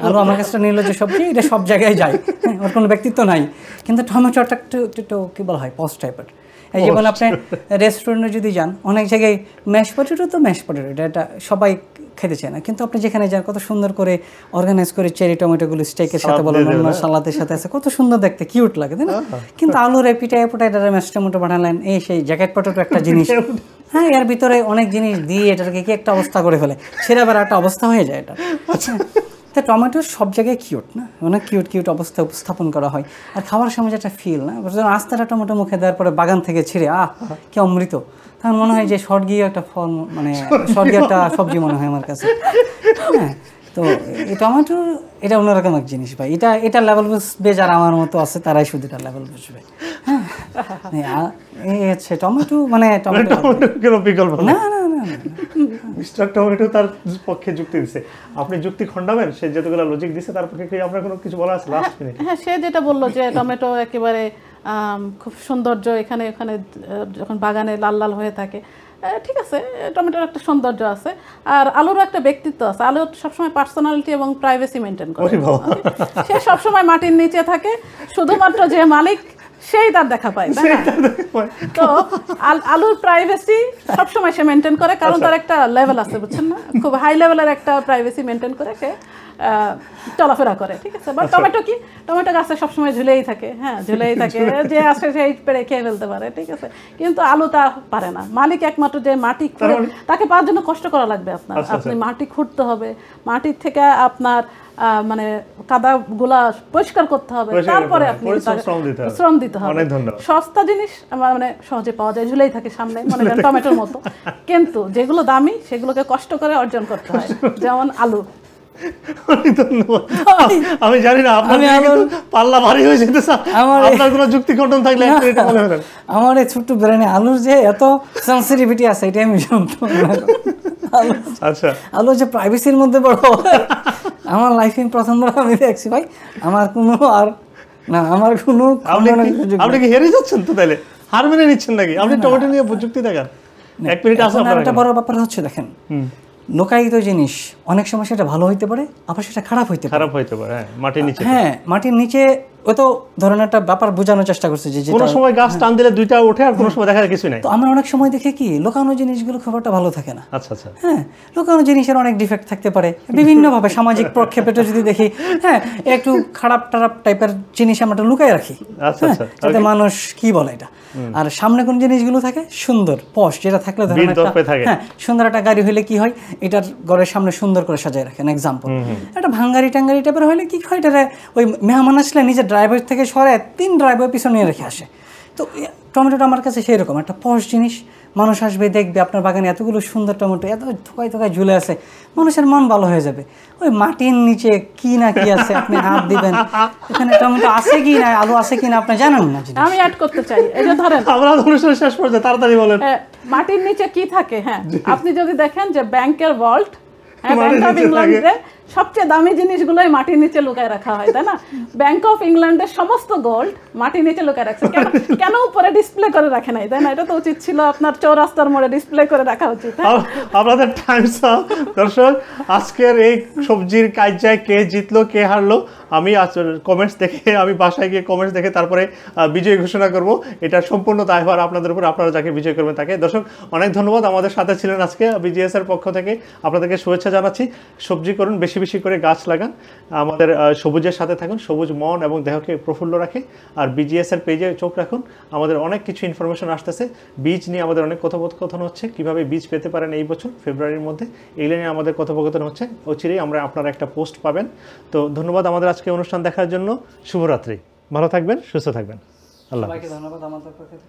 আলু আমার কাছে একটা নির্লজ্জ সবজি, এটা সব জায়গায় যায়, হ্যাঁ, ওর কোনো ব্যক্তিত্ব নাই। কিন্তু টমেটোটা একটু কী বলা হয়, পস্ট টাইপের। এই যেমন আপনি রেস্টুরেন্টে যদি যান, অনেক জায়গায় ম্যাশ পটেটো তো ম্যাশ পটেটো, এটা সবাই খেতে চায় না, কিন্তু আপনি যেখানে যান কত সুন্দর করে অর্গানাইজ করে চেরি টমেটোগুলো স্টেকের সাথে বলেন, অন্য সালাদের সাথে আছে, কত সুন্দর দেখতে, কিউট লাগে, তাই না? কিন্তু আলুর এপিটা এপোটাইটারে ম্যাশ টমেটো বানালেন, এই সেই জ্যাকেট পটেটো একটা জিনিস, হ্যাঁ, এর ভিতরে অনেক জিনিস দিয়ে এটাকে কি একটা অবস্থা করে ফেলে, সেরা বেড়া একটা অবস্থা হয়ে যায় এটা। তো টমেটো সব জায়গায় কিউট না, অনেক কিউট অবস্থা উপস্থাপন করা হয়, আর খাওয়ার সময় যেটা ফিল না, আস্তাটা টমেটো মুখে দেওয়ার পরে বাগান থেকে ছিঁড়ে কি অমৃত, তখন মনে হয় যে স্বর্গীয় একটা ফল, মানে স্বর্গীয় একটা সবজি মনে হয় আমার কাছে, হ্যাঁ। তো এই টমেটো এটা অন্যরকম এক জিনিস ভাই, এটা লেভেল বুঝবে যারা আমার মতো আছে, তারাই শুধু এটা লেভেল বুঝবে, হ্যাঁ। এই হচ্ছে টমেটো, মানে টমেটো কোনো বিকল্প না না না। মিস্টার টমেটো তার পক্ষে যুক্তি দিচ্ছে, আপনি যুক্তি খণ্ডাবেন? সে যতগুলো লজিক দিচ্ছে তার পক্ষে কি আপনার কোনো কিছু বলা আছে লাস্ট মিনিট? হ্যাঁ, সে যেটা বললো যে টমেটো একেবারে খুব সৌন্দর্য, এখানে যখন বাগানে লাল লাল হয়ে থাকে, ঠিক আছে, টমেটোর একটা সৌন্দর্য আছে, আর আলুরও একটা ব্যক্তিত্ব আছে। আলু সবসময় পার্সোনালিটি এবং প্রাইভেসি মেনটেন করে, সে সবসময় মাটির নিচে থাকে, শুধুমাত্র যে মালিক সেই তার দেখা পায়, তাই না? তো আলুর প্রাইভেসি সবসময় সে মেনটেন করে, কারণ তার একটা লেভেল আছে, বুঝছেন না, খুব হাই লেভেলের একটা প্রাইভেসি মেনটেন করে সে চলাফেরা করে, ঠিক আছে। বাট টমেটো কি, টমেটো গাছে সবসময় ঝুলেই থাকে, হ্যাঁ, ঝুলেই থাকে, যে আসে সেই পেরে খেয়ে ফেলতে পারে, ঠিক আছে। কিন্তু আলু তা পারে না, মালিক একমাত্র যে মাটি খুঁড়ে, তাকে পাওয়ার জন্য কষ্ট করা লাগবে আপনার, আপনি মাটি খুঁড়তে হবে, মাটির থেকে আপনার মানে কাদাগুলা পরিষ্কার করতে হবে, তারপরে আপনি শ্রম দিতে হবে। সস্তা জিনিস মানে সহজে পাওয়া যায়, ঝুলেই থাকে সামনে, মনে করেন টমেটোর মতো, কিন্তু যেগুলো দামি সেগুলোকে কষ্ট করে অর্জন করতে হয়, যেমন আলু। আমি জানি না আপনার পাল্লা ভারী হয়ে যেতে, আপনার কোনো যুক্তি খণ্ডন থাকলে আমার এই ছোট্ট ব্রেনে আলুর যে এত সেন্সিটিভিটি আছে, এটা আমি জানতাম না। আচ্ছা, আলু যে প্রাইভেসির মধ্যে বড়, আমার লাইফে প্রথমবার আমি দেখছি ভাই। আমার কোনো আপনি কি হেরে যাচ্ছেন তো? তাহলে হার মেনে নিচ্ছেন নাকি? আপনি টমেটো নিয়ে যুক্তি দেখান, 1 মিনিট আছে আপনার। একটা বড় ব্যাপার হচ্ছে, দেখেন, লোকায়িত জিনিস অনেক সময় সেটা ভালো হইতে পারে, আবার সেটা খারাপ হইতে পারে, হ্যাঁ, মাটির নিচে, হ্যাঁ, মাটির নিচে ওই তো ধরনের একটা ব্যাপার বোঝানোর চেষ্টা করছে যে কোনো সময় গাছ টান দিলে দুইটা ওঠে, আর কোনো সময় দেখা যায় কিছু নাই। তো আমরা অনেক সময় দেখে কি লোকানো জিনিসগুলো খুব একটা ভালো থাকে না। আচ্ছা আচ্ছা, হ্যাঁ, লোকানো জিনিসের অনেক ডিফেক্ট থাকতে পারে বিভিন্নভাবে, সামাজিক প্রক্ষেপে যদি দেখি, হ্যাঁ, একটু খারাপ টাইপের জিনিস আমরা লুকাই রাখি, যাতে মানুষ কি বলে এটা, আর সামনে কোন জিনিসগুলো থাকে সুন্দর পশ, যেটা থাকলে ধরেন হ্যাঁ, সুন্দর একটা গাড়ি হইলে কি হয়, এটার ঘরের সামনে সুন্দর করে সাজায় রাখেন। এক্সাম্পল, একটা ভাঙ্গারি টাঙ্গারি টাইপের হইলে কি হয়, এটা ওই মেহমান আসলে নিজের ড্রাইভার থেকে সরে 3 ড্রাইভার পিছনে নিয়ে রেখে আসে। তো টমেটোটা আমার কাছে সেই রকম একটা পশ জিনিস, মানুষ আসবে দেখবে আপনার বাগানে এতগুলো সুন্দর টমেটো এত থোকায় থোকায় ঝুলে আছে, মানুষের মন ভালো হয়ে যাবে। ওই মাটির নিচে কি না কি আছে, আপনি হাত দিবেন, এখানে টমেটো আছে কি না, আলু আছে কি না আপনি জানেন না। আমি অ্যাড করতে চাই, এই যে ধরেন আমরা অনুষ্ঠান শেষ পর্যায়ে তাড়াতাড়ি বলেন, মাটির নিচে কি থাকে। হ্যাঁ, আপনি যদি দেখেন যে ব্যাংকের ভল্ট, হ্যাঁ, ব্যাংক অফ ইংল্যান্ডে সবচেয়ে দামি জিনিসগুলোই মাটির নিচে লুকায় রাখা হয়, তাই না? ব্যাংক অফ ইংল্যান্ডের সমস্ত গোল্ড মাটির নিচে লুকায় রাখছে, কেন উপরে ডিসপ্লে করে রাখে নাই, তাই না? এটা তো উচিত ছিল আপনার চৌরাস্তার মোড়ে ডিসপ্লে করে রাখা উচিত। আপনাদের টাইমস দর্শক, আজকের এই সবজির কাইজায় কে জিতলো কে হারলো আমি কমেন্টস দেখে, আমি বাসায় গিয়ে কমেন্টস দেখে তারপরে বিজয় ঘোষণা করব। এটা সম্পূর্ণ দায়ভার আপনাদের উপর, আপনারা যাকে বিজয় করবেন তাকে। দর্শক অনেক ধন্যবাদ আমাদের সাথে ছিলেন আজকে। বিজিএস এর পক্ষ থেকে আপনাদেরকে শুভেচ্ছা জানাচ্ছি। সবজি করুন, বেশি বেশি করে গাছ লাগান, আমাদের সবুজের সাথে থাকুন, সবুজ মন এবং দেহকে প্রফুল্ল রাখে। আর বিজিএস এর পেজে চোখ রাখুন, আমাদের অনেক কিছু ইনফরমেশন আসতেছে। বীজ নিয়ে আমাদের অনেক কথোপকথন হচ্ছে, কিভাবে বীজ পেতে পারেন এই বছর ফেব্রুয়ারির মধ্যে, এগুলো নিয়ে আমাদের কথোপকথন হচ্ছে। অচিরেই আপনারা একটা পোস্ট পাবেন। তো ধন্যবাদ আমাদের আজকে অনুষ্ঠান দেখার জন্য। শুভরাত্রি, ভালো থাকবেন, সুস্থ থাকবেন। আল্লাহ সবাইকে ধন্যবাদ আমাদের পক্ষ থেকে।